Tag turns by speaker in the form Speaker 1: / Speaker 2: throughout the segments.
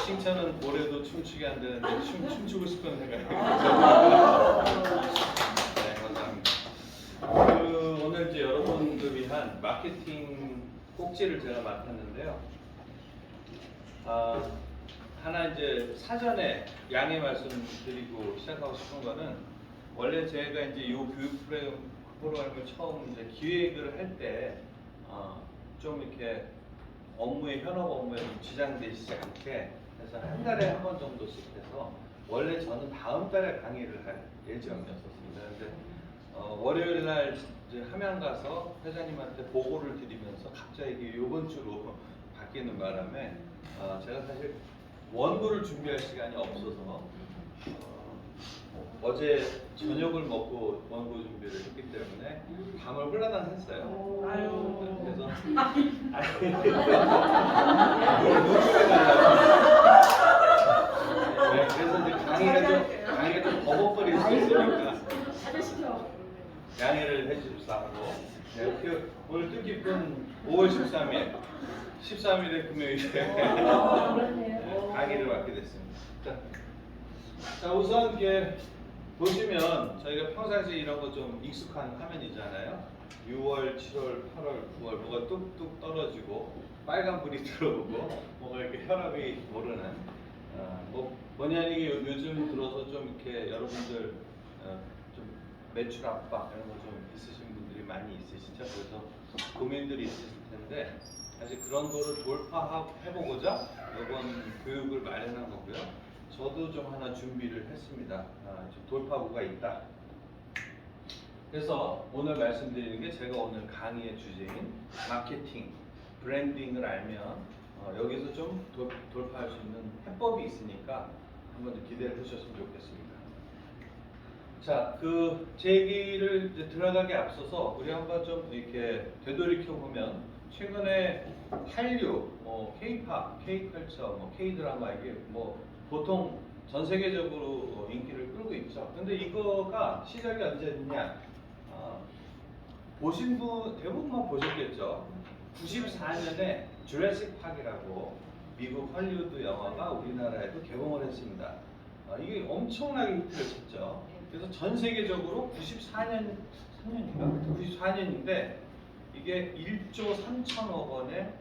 Speaker 1: 칭찬은 고래도 춤추게 안 되는데 춤추고 싶은 생각이 네, 감사합니다. 오늘 이제 여러분들 위한 마케팅 꼭지를 제가 맡았는데요. 하나 이제 사전에 양해 말씀드리고 시작하고 싶은 거는 원래 제가 이제 이 교육 프로그램을 처음 이제 기획을 할 때 좀 이렇게 현업 업무에 좀 지장되지 않게 해서 한 달에 한 번 정도씩 해서 원래 저는 다음 달에 강의를 할 예정이었었습니다. 근데 월요일 날 이제 함양 가서 회장님한테 보고를 드리면서 갑자기 이번 주로 바뀌는 바람에 제가 사실 원고를 준비할 시간이 없어서 어제 저녁을 먹고 원고 준비를 했기 때문에 밤을 홀라당했어요. 그래서 그래서 이제 강의가 좀 버벅거릴 수 있으니까 양해를 해주십사 하고 오늘 뜻깊은 5월 13일에 금요일에 강의를 맡게 됐습니다. 자 우선 이렇게 보시면 저희가 평상시에 이런 거 좀 익숙한 화면이잖아요. 6월, 7월, 8월, 9월 뭐가 뚝뚝 떨어지고 빨간불이 들어오고 뭐가 이렇게 혈압이 오르는 뭐냐 이게 요즘 들어서 좀 이렇게 여러분들 좀 매출 압박 이런 거 좀 있으신 분들이 많이 있으시죠. 그래서 고민들이 있으실 텐데 사실 그런 거를 돌파해보고자 이번 교육을 마련한 거고요. 저도 좀 하나 준비를 했습니다. 돌파구가 있다. 그래서 오늘 말씀드리는 게 제가 오늘 강의의 주제인 마케팅, 브랜딩을 알면 여기서 좀 돌파할 수 있는 해법이 있으니까 한번 기대를 해주셨으면 좋겠습니다. 자, 제 얘기를 이제 들어가기 앞서서 우리 한번 좀 이렇게 되돌이켜 보면 최근에 한류, K-팝, K-컬처, K-드라마 이게 보통 전 세계적으로 인기를 끌고 있죠. 근데 이거가 시작이 언제냐? 보신 분 대부분 보셨겠죠. 94년에 주래식 파크라고 미국 헐리우드 영화가 우리나라에도 개봉을 했습니다. 이게 엄청나게 히트를 쳤죠. 그래서 전 세계적으로 94년인데 이게 1조 3천억 원의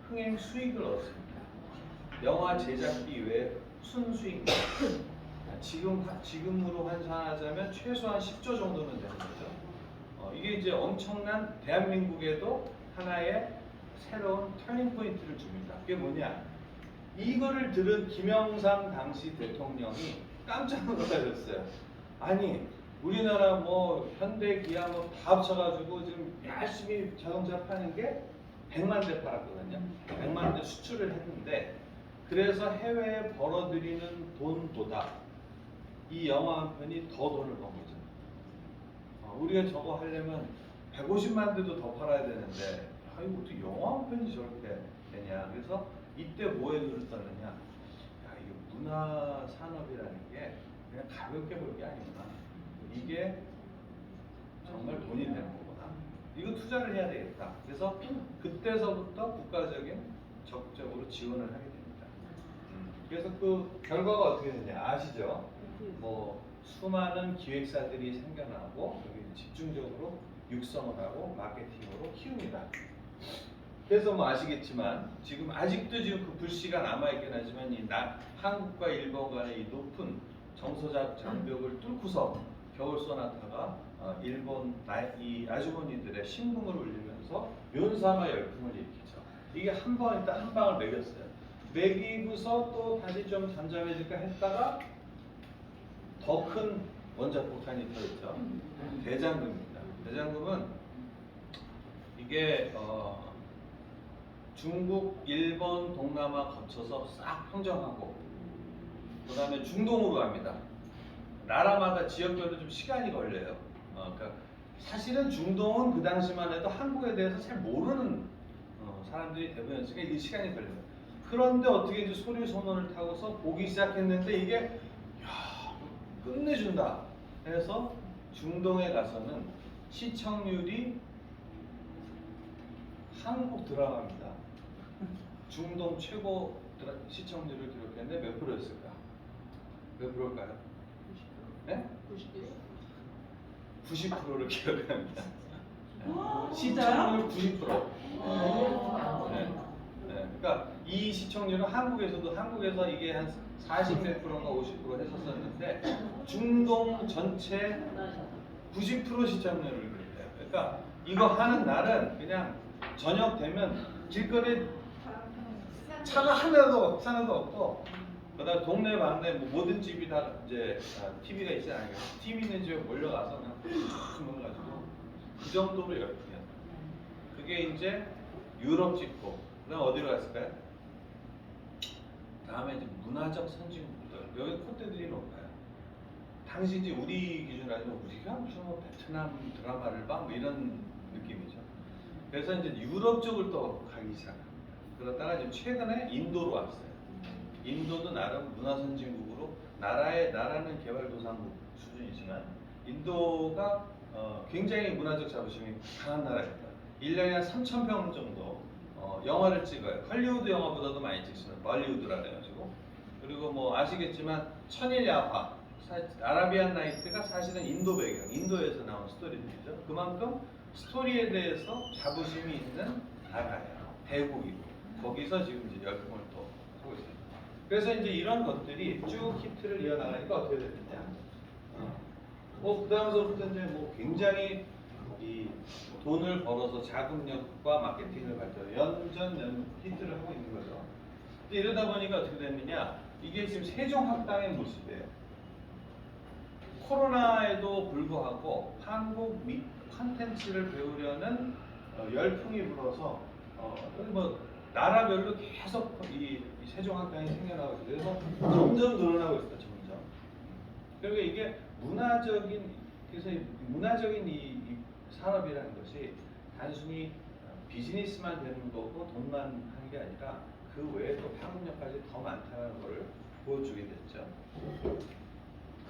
Speaker 1: 흥행 수익을 얻었습니다. 영화 제작비 외에 순수익 지금으로 환산하자면 최소한 10조 정도는 되는 거죠. 이게 이제 엄청난 대한민국에도 하나의 새로운 터닝 포인트를 줍니다. 그게 뭐냐? 이거를 들은 김영삼 당시 대통령이 깜짝 놀라셨어요. 아니 우리나라 현대 기아 다 합쳐가지고 지금 열심히 자동차 파는 게 100만 대 팔았거든요. 100만 대 수출을 했는데 그래서 해외에 벌어들이는 돈보다 이 영화 한 편이 더 돈을 번 거죠. 우리가 저거 하려면 150만 대도 더 팔아야 되는데 이거 어떻게 영화 한 편이 저렇게 되냐. 그래서 이때 뭐에 눈을 떴느냐. 이게 문화 산업이라는 게 그냥 가볍게 볼 게 아니구나. 이게 정말 돈이 되는 거구나. 이거 투자를 해야 되겠다. 그래서 그때서부터 국가적인 적극적으로 지원을 하게 됩니다. 그래서 그 결과가 어떻게 되냐 아시죠? 수많은 기획사들이 생겨나고 여기 집중적으로 육성을 하고 마케팅으로 키웁니다. 그래서 아시겠지만 지금 아직도 그 불씨가 남아있긴 하지만 한국과 일본 간의 이 높은 정서적 장벽을 뚫고서 겨울 소나타가 일본 이 아주머니들의 심금을 울리면서 윤사마 열풍을 일으키죠. 이게 한 방울 매겼어요. 매기고서 또 다시 좀 잠잠해질까 했다가 더 큰 원자폭탄이 터졌죠. 대장금입니다. 대장금은 이게 중국, 일본, 동남아 거쳐서 싹 평정하고 그 다음에 중동으로 갑니다. 나라마다 지역별로 좀 시간이 걸려요. 그러니까 사실은 중동은 그 당시만 해도 한국에 대해서 잘 모르는 사람들이 대부분이었으니까 이 시간이 걸려요. 그런데 어떻게 이제 소리 소문을 타고서 보기 시작했는데 이게 끝내준다 해서 중동에 가서는 시청률이 한국 드라마입니다. 중동 최고 시청률을 기록했는데 몇 프로였을까? 몇 프로일까요? 네? 90%를 기록합니다. 시청률 90%. 네. 네. 그러니까 이 시청률은 한국에서 이게 한 40 몇 프로인가 50% 했었었는데 중동 전체 90% 시청률을 기록해요. 그러니까 이거 하는 날은 그냥 저녁 되면 길거리에 차가 하나도 없고 그다음 동네 방네 뭐 모든 집이 다 이제 TV가 있지 않아요. TV 있는 집에 몰려가서 그냥 쭉 몰려가지고 그 정도로 열풍이었어요. 그게 이제 유럽 찍고 그다음 어디로 갔을까요? 다음에 이제 문화적 선진국들 여기 콧대들이 높아요. 당시 이제 우리 기준으로 하면 우리가 무슨 뭐 베트남 드라마를 봐 뭐 이런 느낌이죠. 그래서 이제 유럽 쪽을 또 가기 시작합니다. 그러다가 지금 최근에 인도로 왔어요. 인도도 나름 문화 선진국으로 나라는 개발도상국 수준이지만 인도가 굉장히 문화적 자부심이 강한 나라입니다. 1년에 한 3,000편 정도 영화를 찍어요. 헐리우드 영화보다도 많이 찍습니다. 볼리우드라 그래가지고. 그리고 뭐 아시겠지만 천일야화, 아라비안 나이트가 사실은 인도 배경, 인도에서 나온 스토리들이죠. 그만큼 스토리에 대해서 자부심이 있는 나라예요. 대국이고. 거기서 지금 이제 열풍을 또 하고 있습니다. 그래서 이제 이런 것들이 쭉 히트를 이어나가니까 어떻게 됐느냐. 그 다음서부터 이제 뭐 굉장히 이 돈을 벌어서 자금력과 마케팅을 발달해 연전 히트를 하고 있는 거죠. 이러다 보니까 어떻게 됐느냐. 이게 지금 세종학당의 모습이에요. 코로나에도 불구하고 한국 콘텐츠를 배우려는 열풍이 불어서 뭐 나라별로 계속 이 세종학당이 생겨나고 있어요. 그래서 점점 늘어나고 있어요. 점점. 그러니까 이게 문화적인 이 산업이라는 것이 단순히 비즈니스만 되는 거고 돈만 하는 게 아니라 그 외에 또 파급력까지 더 많다는 것을 보여주게 됐죠.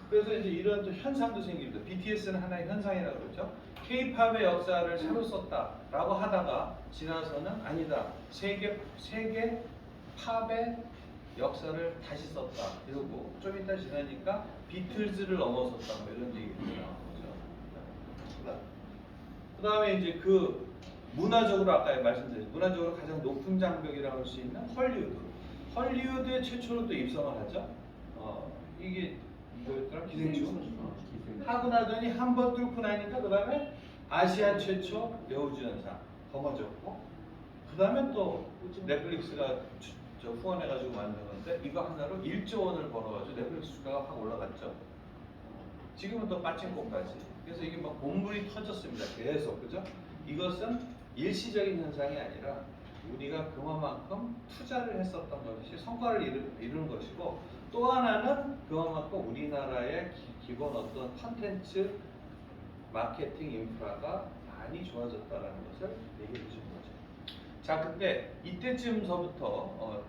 Speaker 1: 그래서 이제 이런 또 현상도 생깁니다. BTS는 하나의 현상이라고 그러죠. K-팝의 역사를 새로 썼다라고 하다가 지나서는 아니다. 세계 팝의 역사를 다시 썼다. 이러고 좀 이따 지나니까 비틀즈를 넘어섰다. 뭐 이런 얘기가 나오죠. 그 다음에 이제 그 문화적으로 아까 말씀드렸죠. 문화적으로 가장 높은 장벽이라고 할 수 있는 헐리우드. 헐리우드에 최초로 또 입성을 하죠. 이게 뭐였더라? 기생충. 하고 나더니 한 번 뚫고 나니까 그 다음에 아시아 최초 여우주연상 거머쥐었고 그 다음에 또 넷플릭스가 후원해가지고 만든 건데 이거 하나로 1조 원을 벌어가지고 넷플릭스 주가가 확 올라갔죠. 지금은 또 빠진곳까지. 그래서 이게 막 본물이 터졌습니다. 계속 그죠? 이것은 일시적인 현상이 아니라 우리가 그만큼 투자를 했었던 것이 성과를 이루는 것이고 또 하나는 그만큼 우리나라의 기본 어떤 컨텐츠 마케팅 인프라가 많이 좋아졌다는 것을 얘기해 주는 거죠. 자, 근데 이때쯤서부터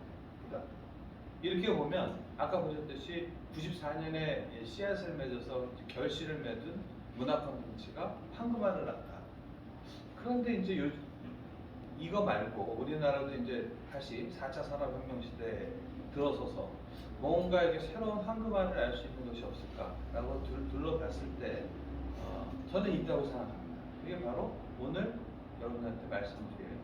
Speaker 1: 이렇게 보면 아까 보셨듯이 94년에 씨앗을 맺어서 결실을 맺은 문화 콘텐츠가 황금알을 낳다. 그런데 이제 이거 말고 우리나라도 이제 다시 4차 산업혁명 시대에 들어서서 뭔가 이렇게 새로운 황금알을 알 수 있는 것이 없을까라고 둘러봤을 때 저는 있다고 생각합니다. 그게 바로 오늘 여러분한테 말씀드릴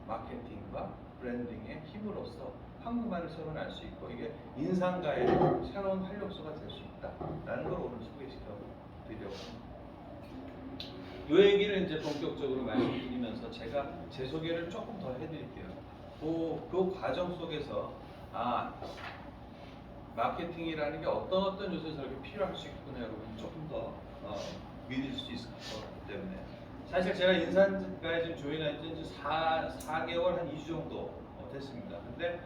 Speaker 1: 마케팅과 브랜딩의 힘으로써 황금알을 새로 알 수 있고 이게 인상가의 새로운 활력소가 될 수 있다라는 걸 오늘 소개시켜 드리려고 합니다. 이 얘기를 이제 본격적으로 말씀드리면서 제가 제 소개를 조금 더 해드릴게요. 그 과정 속에서 마케팅이라는 게 어떤 요소에서 이렇게 필요할 수 있구나 여러분 조금 더 믿을 수 있을 것 같기 때문에 사실 제가 인산가에 지금 조인한 지 4개월 한 2주 정도 됐습니다. 근데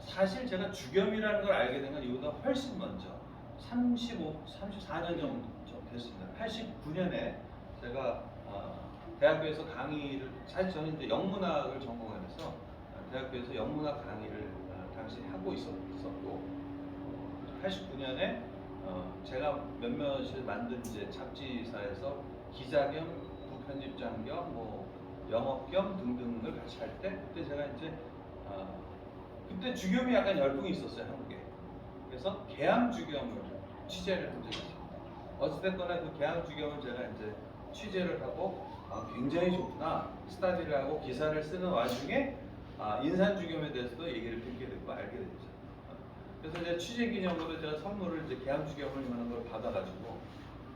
Speaker 1: 사실 제가 주겸이라는 걸 알게 된 건 이보다 훨씬 먼저 34년 정도 됐습니다. 89년에 제가 대학교에서 강의를 사실 저는 이제 영문학을 전공해서 대학교에서 영문학 강의를 당시 하고 있었고 89년에 제가 몇몇을 만든 이제 잡지사에서 기자 겸 부편집장 겸 뭐 영업 겸 등등을 같이 할 때 그때 제가 이제 그때 주겸이 약간 열풍이 있었어요, 한국에. 그래서 계양 주겸을 취재를 한 적이 있습니다. 어찌됐거나 그 계양 주겸을 제가 이제 취재를 하고 굉장히 좋구나 스타디를 하고 기사를 쓰는 와중에 인산 주겸에 대해서도 얘기를 듣게 됐고 알게 됐죠. 그래서 이제 취재 기념으로 제가 선물을 이제 계양 주겸을 이만한 걸 받아가지고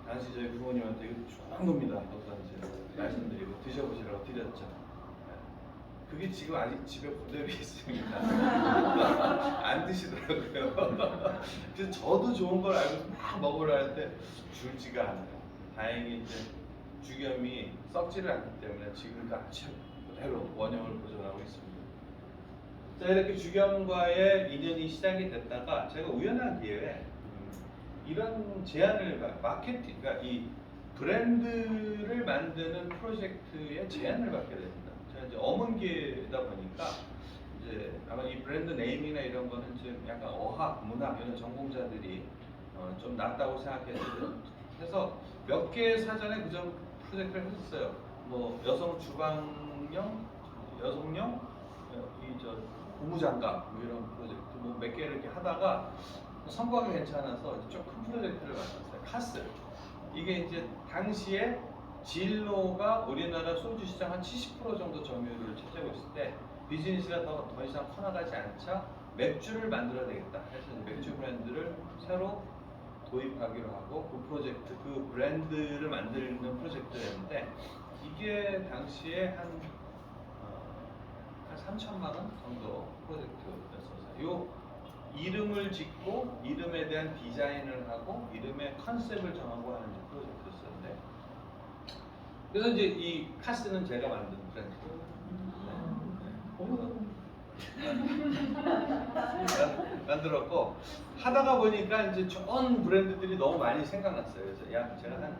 Speaker 1: 당시 저희 부모님한테 이거 좋은 겁니다. 하고 이제 말씀드리고 드셔보시라고 드렸죠. 그게 지금 아직 집에 그대로 있습니다. 안 드시더라고요. 그래서 저도 좋은 걸 알고 막 먹으려 할 때 줄지가 않아요. 다행히 이제 주겸이 썩지를 않기 때문에 지금까지 그대로 원형을 보존하고 있습니다. 자, 이렇게 주겸과의 인연이 시작이 됐다가 제가 우연한 기회에 이런 제안을 마케팅, 그러니까 이 브랜드를 만드는 프로젝트에 제안을 받게 됩니다. 제가 이제 어문계다 보니까 이제 아마 이 브랜드 네임이나 이런 거는 지금 약간 어학, 문학 이런 전공자들이 좀 낫다고 생각했어요. 그래서 몇 개 사전에 그전 프로젝트를 했었어요. 뭐 여성 주방용, 여성용, 이저 고무장갑 뭐 이런 프로젝트 뭐 몇 개를 이렇게 하다가 성과가 괜찮아서 좀 큰 프로젝트를 맡았어요. 카스. 이게 이제 당시에 진로가 우리나라 소주 시장 한 70% 정도 점유율을 차지하고 있을 때 비즈니스가 더 이상 커나가지 않자 맥주를 만들어야 되겠다 해서 맥주 브랜드를 새로 도입하기로 하고 그 프로젝트, 그 브랜드를 만드는 프로젝트였는데 이게 당시에 한 3천만 원 정도 프로젝트였어요. 요 이름을 짓고 이름에 대한 디자인을 하고 이름의 컨셉을 정하고 하는 프로젝트였었는데 그래서 이제 이 카스는 제가 만든 브랜드. 만들었고 하다가 보니까 이제 좋은 브랜드들이 너무 많이 생각났어요. 그래서 약 제가 한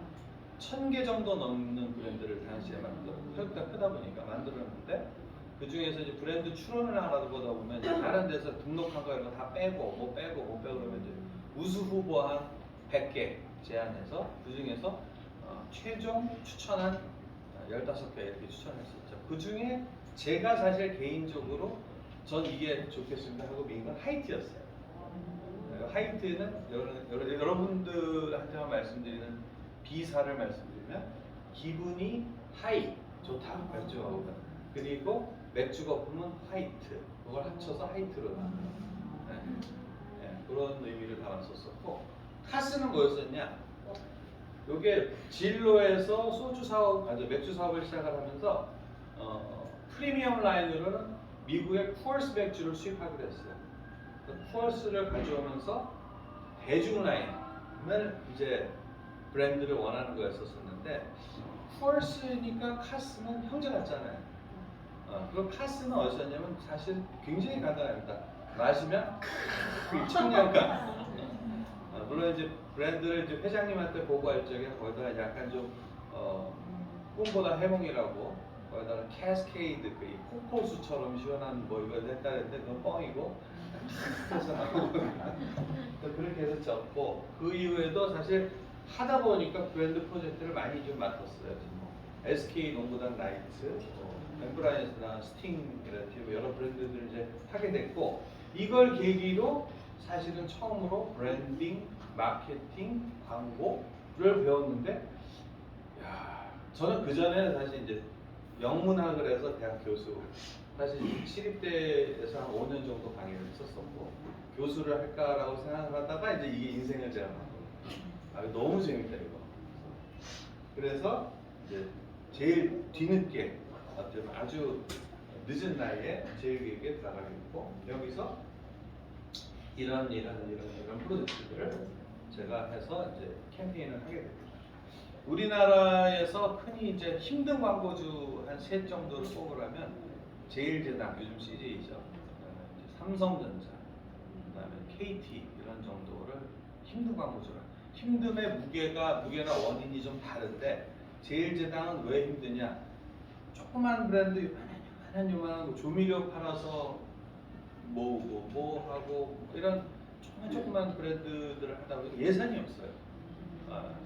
Speaker 1: 1000개 정도 넘는 브랜드를 당시에 크다 보니까 만들었는데 그 중에서 이제 브랜드 추론을 하다 보다 보면 다른 데서 등록한 거 이런 거 다 빼고 못 빼고 그러면 이제 우수 후보 한 100개 제안해서 그 중에서 최종 추천한 15개 이렇게 추천했었죠. 그 중에 제가 사실 개인적으로 전 이게 좋겠습니다 하고 민건 하이트였어요. 하이트는 여러분들한테만 말씀드리는 비사를 말씀드리면 기분이 하이 좋다 맥주 그리고 맥주 거품은 화이트 그걸 합쳐서 하이트로 나와요. 그런 의미를 담았었고 카스는 뭐였었냐? 요게 진로에서 소주 사업, 맥주 사업을 시작을 하면서 프리미엄 라인으로는 미국의 쿠얼스 맥주를 수입하기로 했어요. 쿠얼스를 가져오면서 대중 라인을 이제 브랜드를 원하는 거였었는데 쿠얼스니까 카스는 형제 같잖아요. 그럼 카스는 어디서냐면 사실 굉장히 간단합니다. 마시면 청량감. 물론 이제 브랜드를 이제 회장님한테 보고할 적에 거기다가 약간 좀 꿈보다 해몽이라고 거기다가 캐스케이드 그 폭포수처럼 시원한 뭐 이걸 했다 했는데 그건 뻥이고 그래서 그렇게 해서 졌고 그 이후에도 사실 하다 보니까 브랜드 프로젝트를 많이 좀 맡았어요. SK 농구단 라이트, 엠브라이언스나 스팅 이런 여러 브랜드들을 이제 하게 됐고 이걸 계기로 사실은 처음으로 브랜딩, 마케팅, 광고를 배웠는데 야, 저는 그 전에 사실 이제 영문학을 해서 대학 교수 사실 시립대에서 한 5년 정도 강의를 했었었고 교수를 할까라고 생각을 하다가 이제 이게 인생을 제가 너무 재밌다 이거. 그래서 이제 제일 뒤늦게 아주 늦은 나이에 제일기획에 들어가게 됐고 여기서 이런 프로젝트들을 제가 해서 이제 캠페인을 하게 됩니다. 우리나라에서 흔히 이제 힘든 광고주 한 셋 정도를 뽑으라면 제일제당 요즘 CJ죠. 삼성전자, 그다음에 KT 이런 정도를 힘든 광고주라. 힘듦의 무게나 원인이 좀 다른데 제일제당은 왜 힘드냐? 조그만 브랜드 요만한 조미료 팔아서 뭐 하고 이런 조그만 브랜드들을 하다 보니 예산이 없어요.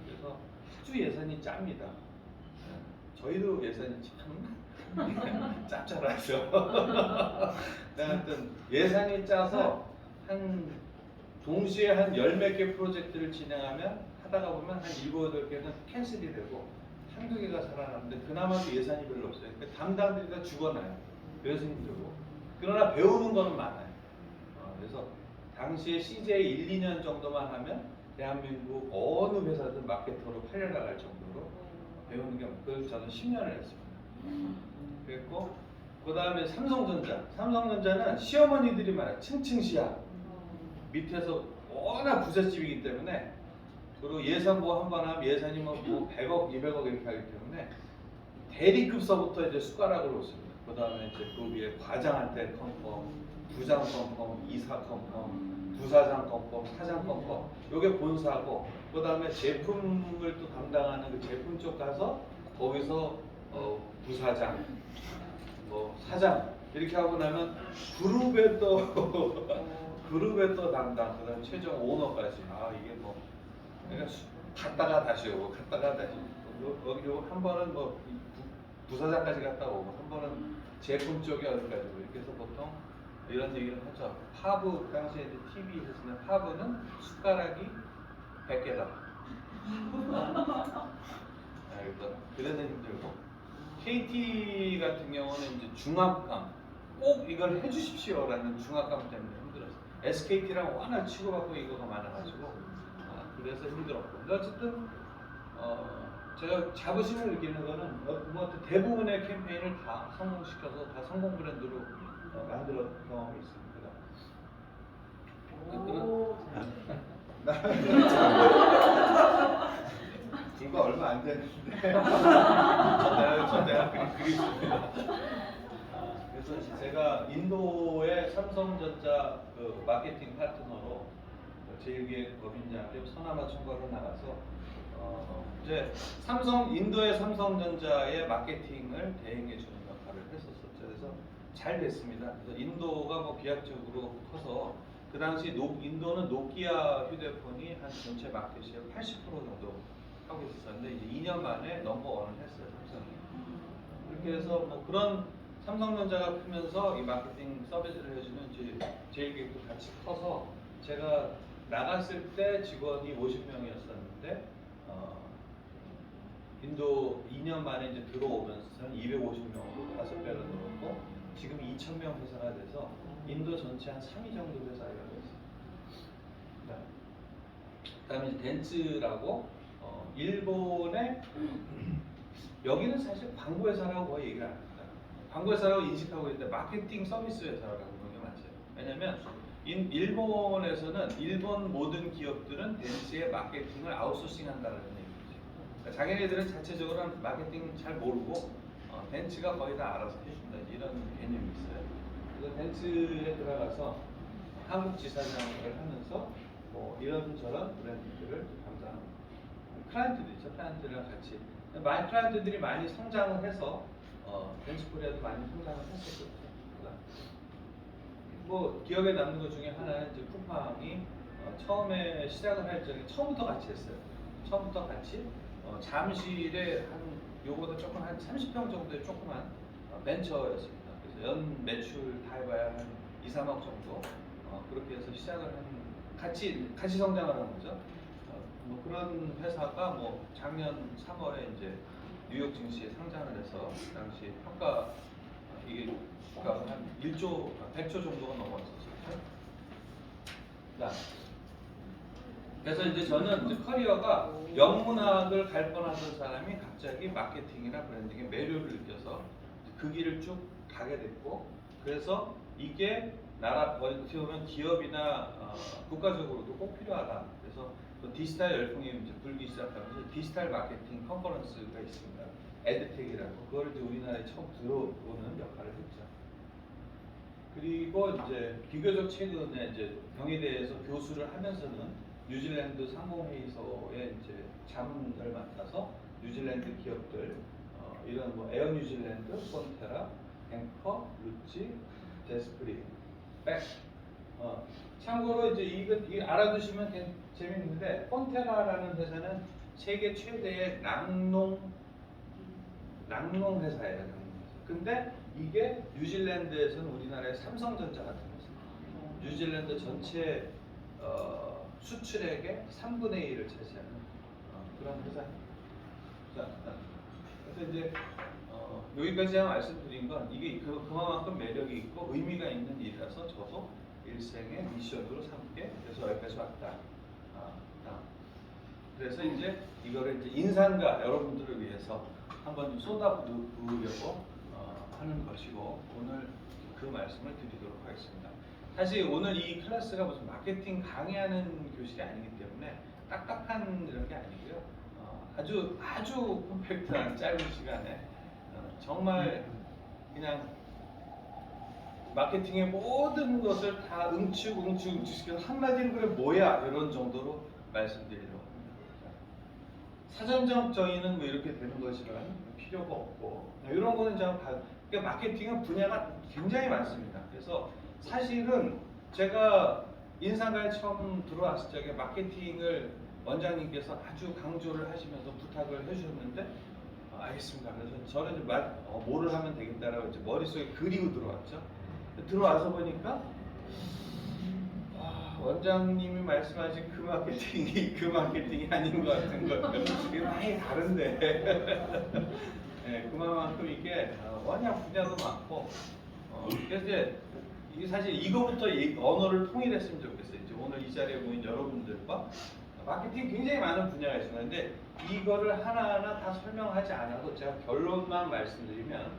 Speaker 1: 그래서 아주 예산이 짭니다. 저희도 예산이 참 짭짤하죠. 하여튼 예산이 짜서 한 동시에 한 열 몇 개 프로젝트를 진행하면 하다가 보면 한 7, 8개는 캔슬이 되고 한두 개가 살아남는데 그나마도 예산이 별로 없어요. 그러니까 담당들이 다 죽어나요. 그래서 힘들고. 그러나 배우는 거는 많아요. 그래서 당시에 CJ 1, 2년 정도만 하면 대한민국 어느 회사든 마케터로 팔려나갈 정도로 배우는 게 많아요. 그래서 저는 10년을 했습니다. 그랬고 그 다음에 삼성전자. 삼성전자는 시어머니들이 많아요. 층층 시야. 밑에서 워낙 부잣집이기 때문에 그리고 예산부 한 번 하면 예산이 뭐 100억, 200억 이렇게 하기 때문에 대리급서부터 이제 숟가락을 놓습니다. 그 다음에 이제 그 위에 과장한테 컨펌, 부장 컨펌, 이사 컨펌, 부사장 컨펌, 사장 컨펌. 요게 본사고 그 다음에 제품을 또 담당하는 그 제품 쪽 가서 거기서 부사장, 뭐 사장 이렇게 하고 나면 그룹에 또 그룹에 또 담당, 그다음 최종 오너까지. 이게 뭐 그러니까 갔다가 다시 오고 갔다가 다시 요 한 번은 뭐 부사장까지 갔다 오고 한 번은 제품 쪽에 어디까지 오고 이렇게 해서 보통 이런 얘기를 하죠. 파브 당시에 이제 TV 했으면 파브는 숟가락이 100개다. 그래서 힘들고 KT 같은 경우는 이제 중압감 꼭 이걸 해주십시오라는 중압감 때문에 힘들었어요. SKT랑 워낙 치고받고 이거가 많아가지고 그래서 힘들었고. 근데 어쨌든 제가 자부심을 느끼는 거는 뭐 대부분의 캠페인을 다 성공시켜서 다 성공 브랜드로 만들었던 경험이 있습니다. 불과 얼마 안 됐는데 저 대학교 그리스입니다. 그래서 제가 인도의 삼성전자 그 마케팅 파트너로 제일 위에 법인장 겸 서남아 총괄로 나가서 이제 인도의 삼성전자의 마케팅을 대행해 주는 역할을 했었었죠. 그래서 잘 됐습니다. 그래서 인도가 뭐 비약적으로 커서 그 당시 인도는 노키아 휴대폰이 한 전체 마켓의 80% 정도 하고 있었는데 이제 2년 만에 넘버원을 했어요. 삼성이. 그렇게 해서 뭐 그런 삼성전자가 크면서 이 마케팅 서비스를 해주는 제일기획도 같이 커서 제가 나갔을 때 직원이 50명이었었는데 인도 2년 만에 이제 들어오면서 250명으로 5배로 늘었고 지금 2,000명 회사가 돼서 인도 전체 한 3위 정도 회사가 됐어요. 그다음에 이제 덴츠라고 일본의 여기는 사실 광고 회사라고 거의 얘기를 안 합니다. 광고 회사라고 인식하고 있는데 마케팅 서비스 회사라고 보는 게 맞아요. 왜냐면 일본에서는 일본 모든 기업들은 덴츠의 마케팅을 아웃소싱한다는 얘기죠. 그러니까 자기네들은 자체적으로 마케팅 잘 모르고 덴츠가 거의 다 알아서 해준다 이런 개념이 있어요. 그래서 덴츠에 들어가서 한국 지사장을 하면서 뭐 이런저런 브랜드들을 담당합니다. 클라이언트들 있죠. 클라이언트들이랑 같이 클라이언트들이 많이 성장을 해서 덴츠코리아도 많이 성장을 했었거든요. 뭐 기억에 남는 것 중에 하나는 이제 쿠팡이 처음에 시작을 할 적에 처음부터 같이 했어요. 처음부터 같이 잠실에 한 요거보다 조금 한 30평 정도의 조그만 벤처였습니다. 그래서 연 매출 다 해봐야 한 2, 3억 정도 그렇게 해서 시작을 같이 성장을 하는 거죠. 뭐 그런 회사가 뭐 작년 3월에 이제 뉴욕 증시에 상장을 해서 당시 평가 이게 한 1조, 100조 정도가 넘어왔었어요. 그래서 이제 저는 이제 커리어가 영문학을 갈 뻔하던 사람이 갑자기 마케팅이나 브랜딩에 매료를 느껴서 그 길을 쭉 가게 됐고, 그래서 이게 나라 어떻게 보면 기업이나 국가적으로도 꼭 필요하다. 그래서 또 디지털 열풍이 이제 불기 시작하면서 디지털 마케팅 컨퍼런스가 있습니다. 에드텍이라고. 그걸 이제 우리나라에 처음 들어오는 역할을 했죠. 그리고 이제 비교적 최근에 이제 경희대에서 교수를 하면서는 뉴질랜드 상공회의소에 이제 자문을 맡아서 뉴질랜드 기업들 이런 뭐 에어 뉴질랜드, 폰테라, 앵커, 루치, 데스프리, 백. 참고로 이제 이거 알아두시면 재밌는데 폰테라라는 회사는 세계 최대의 낭농 회사예요. 근데 이게 뉴질랜드에서는 우리나라의 삼성전자가 들어있습니다. 뉴질랜드 전체 수출액의 3분의 1을 차지하는 그런 회사입니다. 자, 그래서 이제 여기까지 제가 말씀드린 건 이게 그만큼 매력이 있고 의미가 있는 일이라서 저도 일생의 미션으로 삼게 그래서 여기까지 왔다. 그래서 이제 이거를 이제 인산가 여러분들을 위해서 한번 좀 쏟아부으려고 하는 것이고 오늘 그 말씀을 드리도록 하겠습니다. 사실 오늘 이 클래스가 무슨 마케팅 강의하는 교실이 아니기 때문에 딱딱한 이런 게 아니고요. 아주 컴팩트한 짧은 시간에 정말 그냥 마케팅의 모든 것을 다 응축시켜서 한마디로 그래 뭐야 이런 정도로 말씀드리려고 합니다. 사전적 정의는 뭐 이렇게 되는 것이란 필요가 없고 이런 거는 그러니까 마케팅은 분야가 굉장히 많습니다. 그래서 사실은 제가 인상가에 처음 들어왔을 적에 마케팅을 원장님께서 아주 강조를 하시면서 부탁을 해주셨는데 알겠습니다. 그래서 저는 이제 뭐를 하면 되겠다라고 이제 머릿속에 그리고 들어왔죠. 들어와서 보니까 원장님이 말씀하신 그 마케팅이 아닌 것 같은 거예요. 이게 많이 다른데 네, 그만큼 이게 워낙 분야도 많고 그래서 이제 이게 사실 이거부터 언어를 통일했으면 좋겠어요. 이제 오늘 이 자리에 모인 여러분들과 마케팅 굉장히 많은 분야가 있습니다. 근데 이거를 하나하나 다 설명하지 않아도 제가 결론만 말씀드리면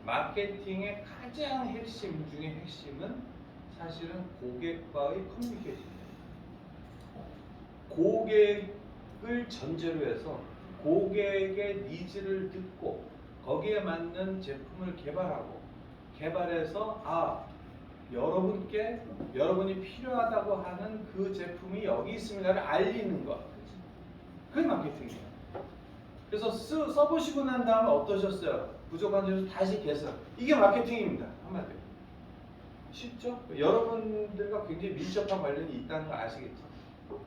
Speaker 1: 마케팅의 가장 핵심 중에 핵심은 사실은 고객과의 커뮤니케이션이에요. 고객을 전제로 해서 고객의 니즈를 듣고 거기에 맞는 제품을 개발해서 여러분이 필요하다고 하는 그 제품이 여기 있습니다를 알리는 것. 그게 마케팅이에요. 그래서 써보시고 난 다음에 어떠셨어요? 부족한 점을 다시 개선. 이게 마케팅입니다. 한마디로. 쉽죠? 여러분들과 굉장히 밀접한 관련이 있다는 거 아시겠죠? 네.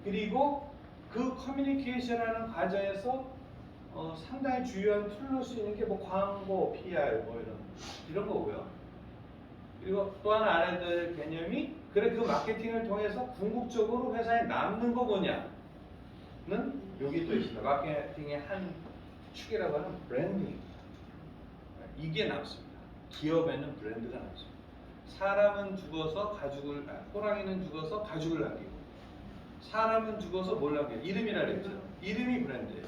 Speaker 1: 그리고 그 커뮤니케이션하는 과정에서 상당히 주요한 툴로 쓰이는 게 뭐 광고, PR 뭐 이런 거고요. 그리고 또 하나 알아야 될 개념이 그 마케팅을 통해서 궁극적으로 회사에 남는 거 뭐냐는 여기 또 있습니다. 마케팅의 한 축이라고 하는 브랜딩입니다. 이게 남습니다. 기업에는 브랜드가 남습니다. 사람은 죽어서 호랑이는 죽어서 가죽을 남기고 사람은 죽어서 뭘 남겨요? 이름이라 그랬죠. 이름이 브랜드예요.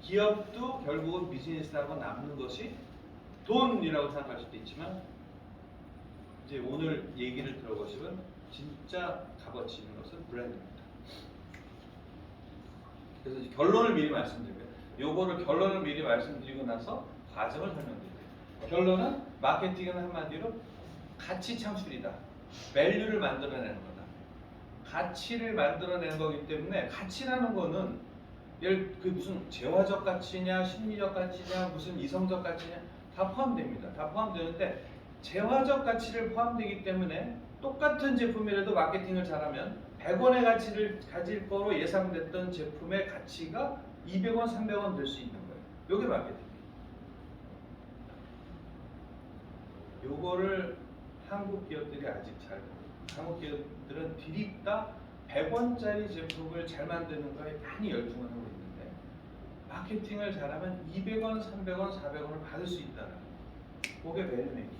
Speaker 1: 기업도 결국은 비즈니스하고 남는 것이 돈이라고 생각할 수도 있지만 이제 오늘 얘기를 들어보시면 진짜 값어치 있는 것은 브랜드입니다. 그래서 이제 결론을 미리 말씀드릴게요. 요거를 결론을 미리 말씀드리고 나서 과정을 설명드릴게요. 결론은 마케팅은 한마디로 가치 창출이다. 밸류를 만들어내는 거다. 가치를 만들어내는 거기 때문에 가치라는 거는 그 무슨 재화적 가치냐 심리적 가치냐 무슨 이성적 가치냐 다 포함됩니다. 다 포함되는데 재화적 가치를 포함되기 때문에 똑같은 제품이라도 마케팅을 잘하면 100원의 가치를 가질 거로 예상됐던 제품의 가치가 200원, 300원 될 수 있는 거예요. 이게 마케팅이에요. 요거를 한국 기업들이 아직 잘 모르고 한국 기업들은 디립다 100원짜리 제품을 잘 만드는 거에 많이 열중을 하고 있는데 마케팅을 잘하면 200원, 300원, 400원을 받을 수 있다는 그게 밸류메이킹.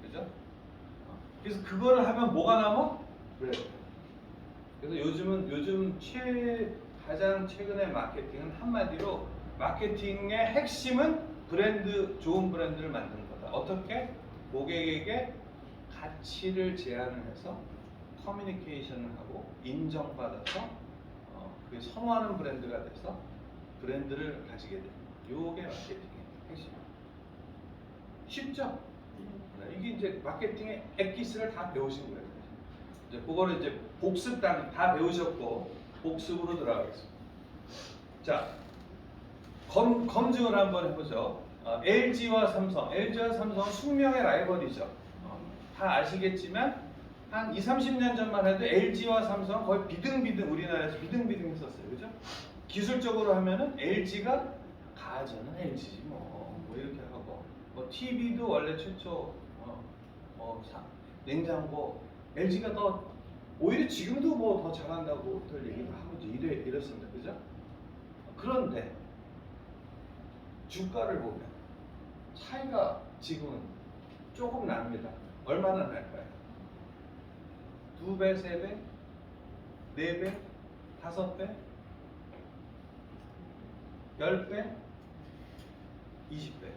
Speaker 1: 그죠? 그래서 그거를 하면 뭐가 남아? 브랜드. 그래서 요즘 가장 최근의 마케팅은 한마디로 마케팅의 핵심은 좋은 브랜드를 만드는 거다. 어떻게? 고객에게 가치를 제안을 해서 커뮤니케이션을 하고 인정받아서 그 선호하는 브랜드가 돼서 브랜드를 가지게 됩니다. 요게 마케팅의 핵심입니다. 쉽죠? 이게 이제 마케팅의 엑기스를 다 배우신 거예요. 이제 그거를 이제 복습 다 배우셨고 복습으로 들어가겠습니다. 자, 검증을 한번 해보죠. LG와 LG와 삼성은 숙명의 라이벌이죠. 다 아시겠지만 한 20-30년 전만 해도 LG와 삼성은 거의 비등비등 우리나라에서 비등비등 했었어요. 그죠? 기술적으로 하면은 LG가 가전은 LG지 뭐 이렇게 하고 뭐 TV도 원래 최초 냉장고 LG가 더 오히려 지금도 뭐 더 잘한다고들 얘기도 하고 이제 이랬습니다. 그죠? 그런데 주가를 보면 차이가 지금은 조금 납니다. 얼마나 날까요? 2배, 3배, 4배, 5배, 10배, 20배.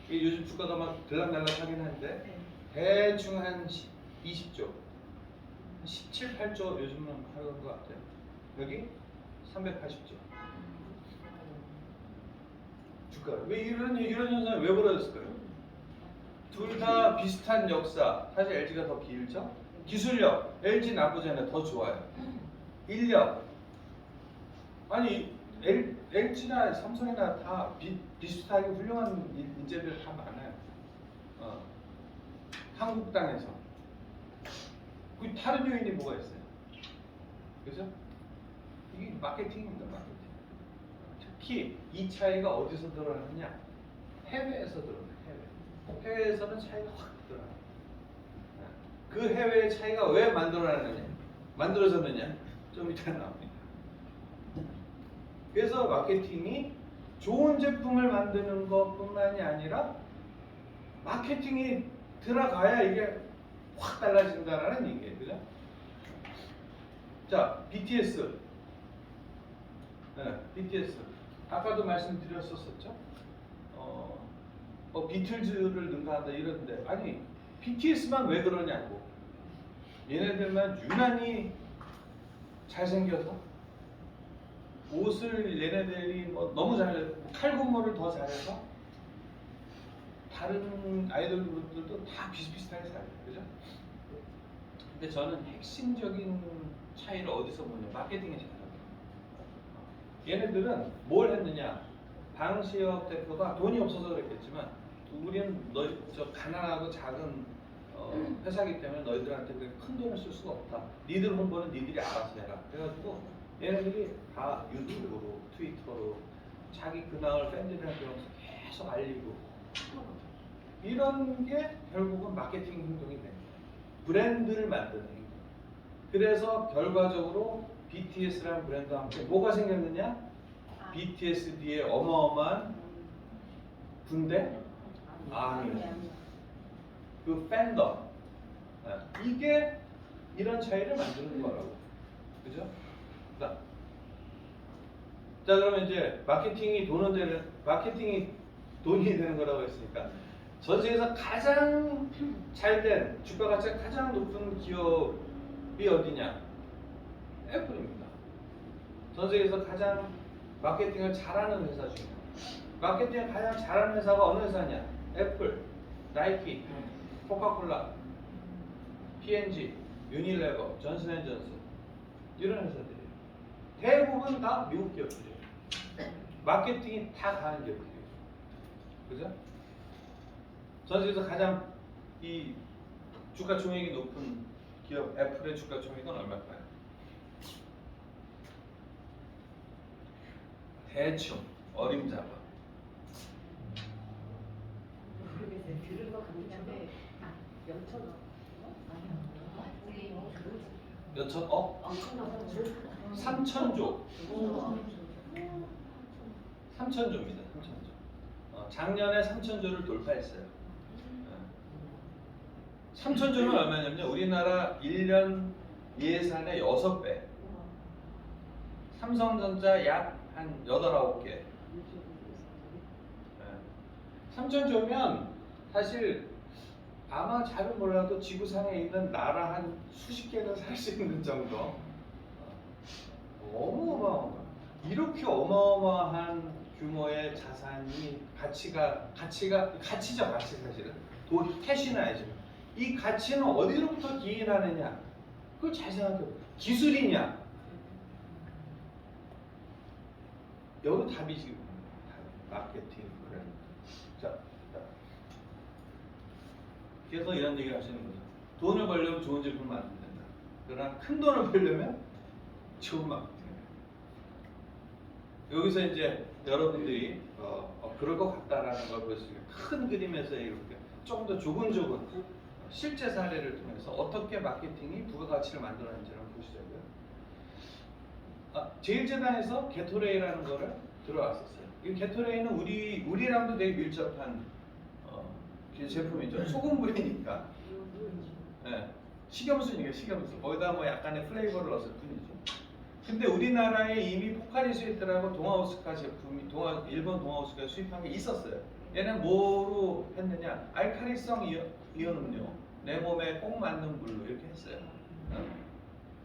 Speaker 1: 이게 요즘 주가가 막 들락날락하긴 한데 대충 한 20조, 17, 8조 요즘은 하는 것 같아요. 여기 380조. 주가 왜 이런 현상이 왜 벌어졌을까요? 둘 다 비슷한 역사. 사실 LG가 더 길죠. 기술력 LG 나쁘잖아요. 더 좋아요. 인력 아니 LG나 삼성이나 다 비슷하게 훌륭한 인재들 다 많아요. 한국 땅에서 그 다른 요인이 뭐가 있어요? 그죠? 이게 마케팅입니다. 마케팅. 특히 이 차이가 어디서 드러나느냐? 해외에서 드러나요. 해외에서는 차이가 확 드러나요. 그 해외의 차이가 왜 만들어졌느냐? 좀 이따 나옵니다. 그래서 마케팅이 좋은 제품을 만드는 것뿐만이 아니라 마케팅이 들어가야 이게 확 달라진다라는 얘기예요. 그죠? 자, BTS. BTS. 아까도 말씀드렸었죠? 비틀즈를 능가한다 이러는데 아니 BTS만 왜 그러냐고. 얘네들만 유난히 잘생겨서 옷을 얘네들이 뭐 너무 잘해 칼군무를 더 잘해서 다른 아이돌 그룹들도 다 비슷비슷하게 살아요. 그죠? 근데 저는 핵심적인 차이를 어디서 보냐? 마케팅에 잘해요. 얘네들은 뭘 했느냐? 방시혁 대표가 돈이 없어서 그랬겠지만 우리는 저 가난하고 작은 회사기 때문에 너희들한테 큰 돈을 쓸 수가 없다. 니들 홍보는 니들이 알아서 해라. 그래가지고 얘네들이 다 유튜브로 트위터로 자기 근황을 팬들한테 계속 알리고 이런 게 결국은 마케팅 행동이 됩니다. 브랜드를 만드는 행동. 그래서 결과적으로 BTS라는 브랜드와 함께 뭐가 생겼느냐? BTS 뒤에 어마어마한 군대, 아미, 그 팬덤. 이게 이런 차이를 만드는 거라고. 그죠? 자, 그러면 이제 마케팅이 돈이 되는 거라고 했으니까 전 세계에서 가장 잘된 주가 가치가 가장 높은 기업이 어디냐? 애플입니다. 전 세계에서 가장 마케팅을 잘하는 회사 중에 마케팅을 가장 잘하는 회사가 어느 회사냐? 애플, 나이키, 코카콜라, P&G, 유니레버, 존슨앤존슨 이런 회사들이에요. 대부분 다 미국 기업들이에요. 마케팅이 다 가는 기업들이에요. 그죠? 전 세계에서 가장 이 주가 총액이 높은 기업 애플의 주가 총액은 얼마일까요? 대충 어림잡아
Speaker 2: 들은 거 같은데
Speaker 1: 몇천억? 3천조. 3천조입니다. 3천조. 작년에 3천조를 돌파했어요. 3천조면 얼마냐면요. 우리나라 1년 예산의 6배. 삼성전자 약 한 8, 9개. 3천조면 사실 아마 잘은 몰라도 지구상에 있는 나라 한 수십 개는 살 수 있는 정도. 어마어마한 거야. 이렇게 어마어마한 규모의 자산이 가치죠. 가치 사실은 돈 캐시나이죠. 이 가치는 어디로부터 기인하느냐? 그걸 잘 생각해보세요. 기술이냐? 여기 답이 지금 마케팅 브랜드. 자, 그래서 이런 얘기를 하시는 거죠. 돈을 벌려면 좋은 제품을 만들면 된다. 그러나 큰 돈을 벌려면 좋은 마케팅을 해야 된다. 여기서 이제 여러분들이 그럴 것 같다라는 걸 보여주니까 큰 그림에서 이렇게 조금 더 조근조근 실제 사례를 통해서 어떻게 마케팅이 부가가치를 만들어내는지를 보시자고요. 제일재단에서 게토레이라는 거를 들어왔었어요. 이 게토레이는 우리랑도 되게 밀접한 제품이죠. 소금물이니까. 네. 식염수니까 식염수. 거기다 뭐 약간의 플레이버를 넣었을 뿐이죠. 근데 우리나라에 이미 포카리 스웨트라고 동아오스카 제품이 일본 동아오스카에 수입한 게 있었어요. 얘는 뭐로 했느냐? 알카리성 이온 음료, 내 몸에 꼭 맞는 물로 이렇게 했어요.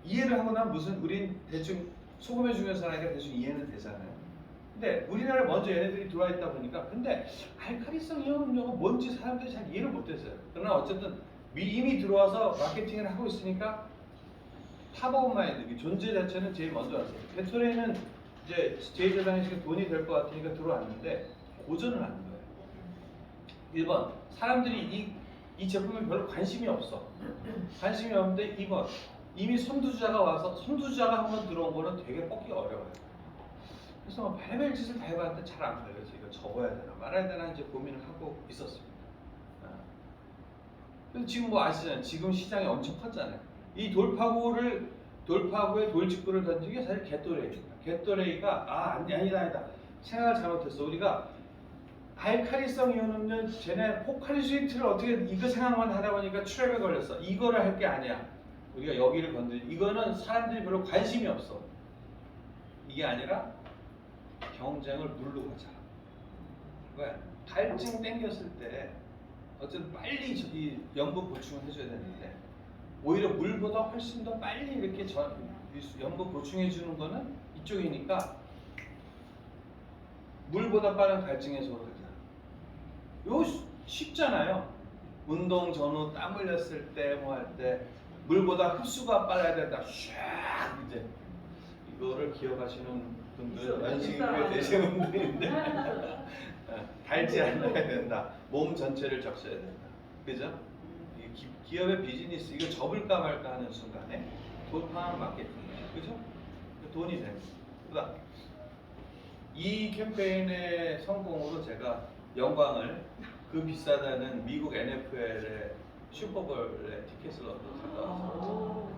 Speaker 1: 이해를 하고 나면 우린 대충 소금의 중요성이니까 대충 이해는 되잖아요. 근데 우리나라에 먼저 얘네들이 들어와 있다 보니까 근데 알카리성 이온 음료가 뭔지 사람들이 잘 이해를 못했어요. 그러나 어쨌든 이미 들어와서 마케팅을 하고 있으니까 탑 오브 마인드, 존재 자체는 제일 먼저 왔어요. 게토레이는 이제 제일재단에 돈이 될 것 같으니까 들어왔는데 고전을 하는 거예요. 1번, 사람들이 이 제품에 별로 관심이 없어. 관심이 없는데 2번, 이미 선두주자가 와서 선두주자가 한번 들어온 거는 되게 뽑기가 어려워요. 그래서 뭐 별의별 짓을 다 해봤는데 잘 안 팔려요. 이거 접어야 되나 말아야 되나 이제 고민을 하고 있었습니다. 그래서 지금 뭐 아시잖아요. 지금 시장이 엄청 컸잖아요. 이 돌파구에 돌직구를 던진 게 사실 게토레이입니다. 게토레이가 아니다. 생각을 잘못했어. 우리가 알카리성 이온 음료 쟤네 포카리 스웨트를 어떻게 이거 생각만 하다 보니까 트랩에 걸렸어. 이거를 할 게 아니야. 우리가 여기를 건드리. 이거는 사람들이 별로 관심이 없어. 이게 아니라 경쟁을 누르고 가자. 왜? 갈증 땡겼을 때 어쨌든 빨리 이 염분 보충을 해줘야 되는데 오히려 물보다 훨씬 더 빨리 이렇게 염분 보충해 주는 거는 이쪽이니까 물보다 빠른 갈증 해소가 되잖아. 이거 쉽잖아요. 운동 전후 땀 흘렸을 때 뭐 할 때 물보다 흡수가 빨라야 된다. 샥 이제 이거를 기억하시는 분들 연식이 되시는 분들인데 달지 않아야 된다. 몸 전체를 적셔야 된다. 그죠? 기업의 비즈니스 이거 접을까 말까 하는 순간에 돌파하는 마케팅이에요. 그죠? 돈이 됩니다. 그다음 이 캠페인의 성공으로 제가 영광을 그 비싸다는 미국 NFL의 슈퍼볼의 티켓을 얻어 갔다 왔어요.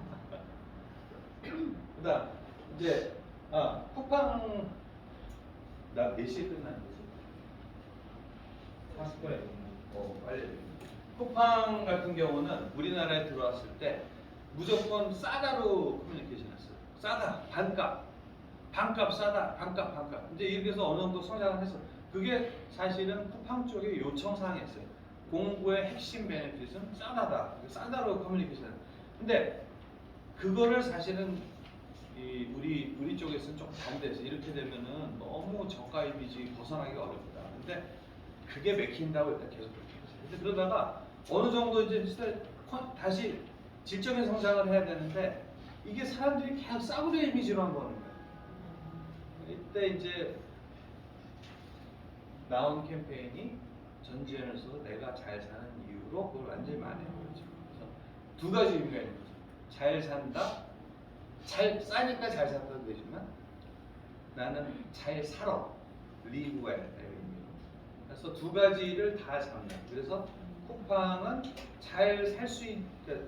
Speaker 1: 그다음 이제 쿠팡 나 몇 시에 끝나는 거지? 40분에 빨리. 쿠팡 같은 경우는 우리나라에 들어왔을 때 무조건 싸다로 커뮤니케이션했어요. 싸다, 반값 싸다, 반값. 이제 이렇게 해서 어느 정도 성장을 해서 그게 사실은 쿠팡 쪽의 요청 사항이었어요. 공구의 핵심 베네핏은 싸다로 커뮤니케이션. 근데 그거를 사실은 우리 쪽에서는 좀 반대해서 이렇게 되면은 너무 저가 이미지 벗어나기가 어렵다. 근데 그게 맥힌다고 일단 계속 그렇게 했어요. 근데 그러다가 어느 정도 이제 다시 질적인 성장을 해야 되는데 이게 사람들이 계속 싸구려 이미지로만 보는 거예요. 이때 이제 나온 캠페인이 전지현에서 내가 잘 사는 이유로 그걸 완전히 만회해버리죠. 그래서 두 가지 의미가 있는 거죠. 잘 산다, 싸니까 잘 산다는 뜻이지만 나는 잘 살아, live well. 그래서 두 가지를 다 잡는. 그래서 쿠팡은 잘 살 수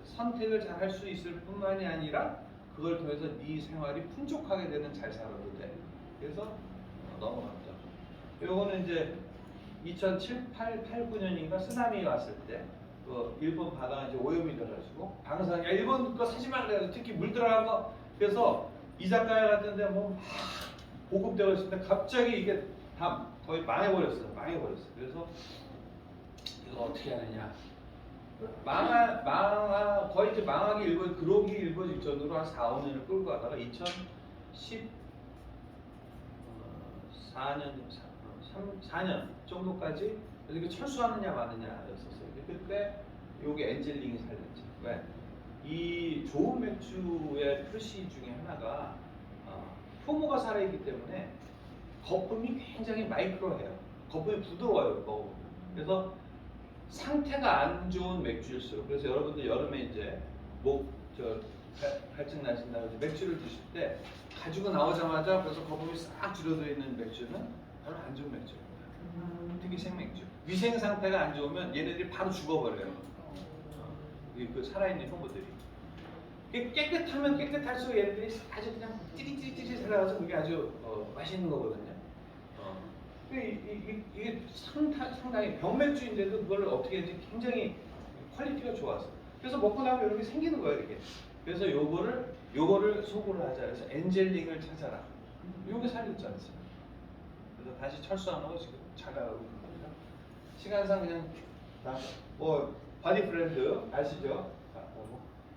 Speaker 1: 선택을 잘 할 수 있을 뿐만이 아니라 그걸 통해서 네 생활이 풍족하게 되는 잘 살아도 돼. 그래서 넘어갔죠. 요거는 이제 2007, 8, 9년인가 쓰나미 왔을 때 일본 바다가 이제 오염이 돼가지고 방사능 일본 거 사지 말라 그래서 특히 물 들어간 거 그래서 이자카야 같은데 뭐 보급되고 있을 때 갑자기 이게 다 거의 망해버렸어요. 그래서 이거 어떻게 하느냐. 거의 이제 망하기 그러기 일보 직전으로 한 4, 5년을 끌고 가다가 4년 정도까지 이렇게 철수하느냐 마느냐였었어요. 그때 요게 엔젤링이 살렸죠. 왜? 이 좋은 맥주의 표시 중에 하나가 효모가 살아있기 때문에 거품이 굉장히 마이크로해요. 거품이 부드러워요. 그래서 상태가 안 좋은 맥주일수록 그래서 여러분들 여름에 이제 갈증 나신다고 맥주를 드실 때 가지고 나오자마자 그래서 거품이 싹 줄어들어 있는 맥주는 별로 안 좋은 맥주입니다. 특히 생맥주. 위생 상태가 안 좋으면 얘네들이 바로 죽어버려요. 그 살아있는 효모들이. 깨끗하면 깨끗할수록 얘네들이 아주 그냥 찌릿찌릿찌릿 살아가서 그게 아주 맛있는 거거든요. 이게 상당히 병맥주인데도 그걸 어떻게 했지 굉장히 퀄리티가 좋았어. 그래서 먹고 나면 이렇게 생기는 거예요, 이렇게. 그래서 요거를 소구를 하자. 그래서 엔젤링을 찾아라. 요게 살렸지 않습니까? 그래서 다시 철수하는 거 지금 잘 나가고 있는 겁니다. 시간상 그냥 바디 브랜드 아시죠?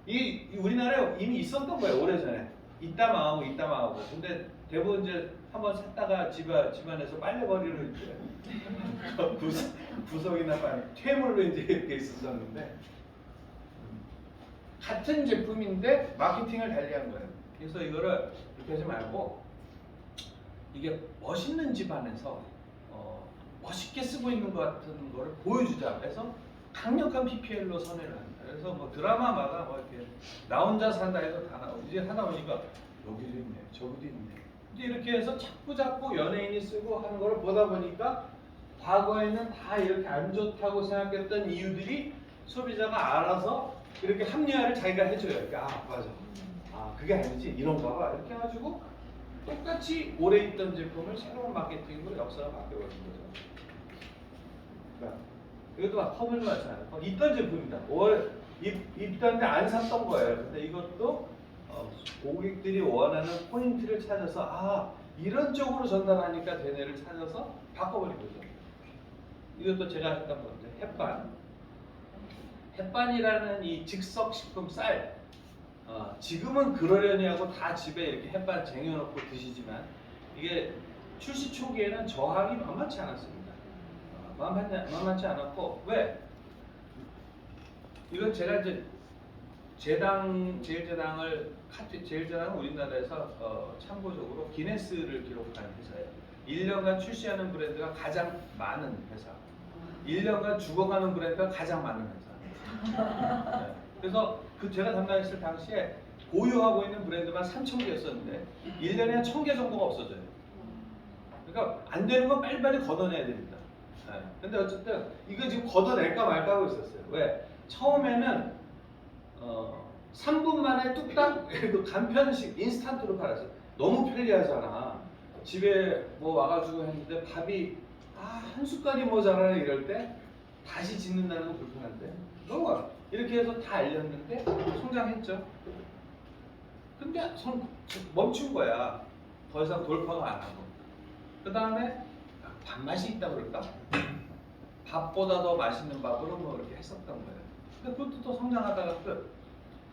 Speaker 1: 이 우리나라에 이미 있었던 거예요, 오래전에. 있다 망하고. 근데 대부분 이제 한번 샀다가 집안에서 빨래버리로 이제 구석이나 퇴물로 이제 이렇게 있었었는데 같은 제품인데 마케팅을 달리한 거예요. 그래서 이거를 이렇게 하지 말고 이게 멋있는 집안에서 멋있게 쓰고 있는 것 같은 거를 보여주자. 그래서 강력한 PPL로 선회를 합니다. 그래서 뭐 드라마마다 뭐 이렇게 나 혼자 산다 해서 다 나오고 이제 하다 보니까 여기도 있네, 저기도 있네. 이제 이렇게 해서 자꾸 연예인이 쓰고 하는 걸 보다 보니까 과거에는 다 이렇게 안 좋다고 생각했던 이유들이 소비자가 알아서 이렇게 합리화를 자기가 해줘요. 이렇게 맞아. 그게 아니지 이런가 봐. 이렇게 해가지고 똑같이 오래 있던 제품을 새로운 마케팅으로 역사가 바뀌어버린 거죠. 그러니까 이것도 막 컵을 마찬가지잖아요. 있던 제품이다. 입던데 안 샀던 거예요. 근데 이것도 고객들이 원하는 포인트를 찾아서 이런 쪽으로 전달하니까 되네를 찾아서 바꿔버린 거죠. 이것도 제가 했던 건데 햇반이라는 이 즉석식품 쌀 지금은 그러려니 하고 다 집에 이렇게 햇반 쟁여놓고 드시지만 이게 출시 초기에는 저항이 만만치 않았습니다. 만만치 않았고 왜? 이건 제가 이제 제일제당은 우리나라에서 참고적으로 기네스를 기록한 회사예요. 1년간 출시하는 브랜드가 가장 많은 회사. 1년간 죽어가는 브랜드가 가장 많은 회사. 네. 그래서 제가 담당했을 당시에 보유하고 있는 브랜드만 3,000개였었는데 1년에 1,000개 정도가 없어져요. 그러니까 안 되는 건 빨리빨리 걷어내야 됩니다. 네. 근데 어쨌든 이거 지금 걷어낼까 말까 하고 있었어요. 왜? 처음에는 3분 만에 뚝딱 간편식 인스턴트로 팔았어요. 너무 편리하잖아. 집에 뭐 와가지고 했는데 밥이 한 숟갈이 모자라네 이럴 때 다시 짓는다는 건 불편한데 너무 이렇게 해서 다 알렸는데 성장했죠. 근데 멈춘 거야. 더 이상 돌파가 안 하고. 그 다음에 밥맛이 있다고 그럴까? 밥보다 더 맛있는 밥으로 뭐 이렇게 했었던 거예요. 근데 그것도 또 성장하다가 끝.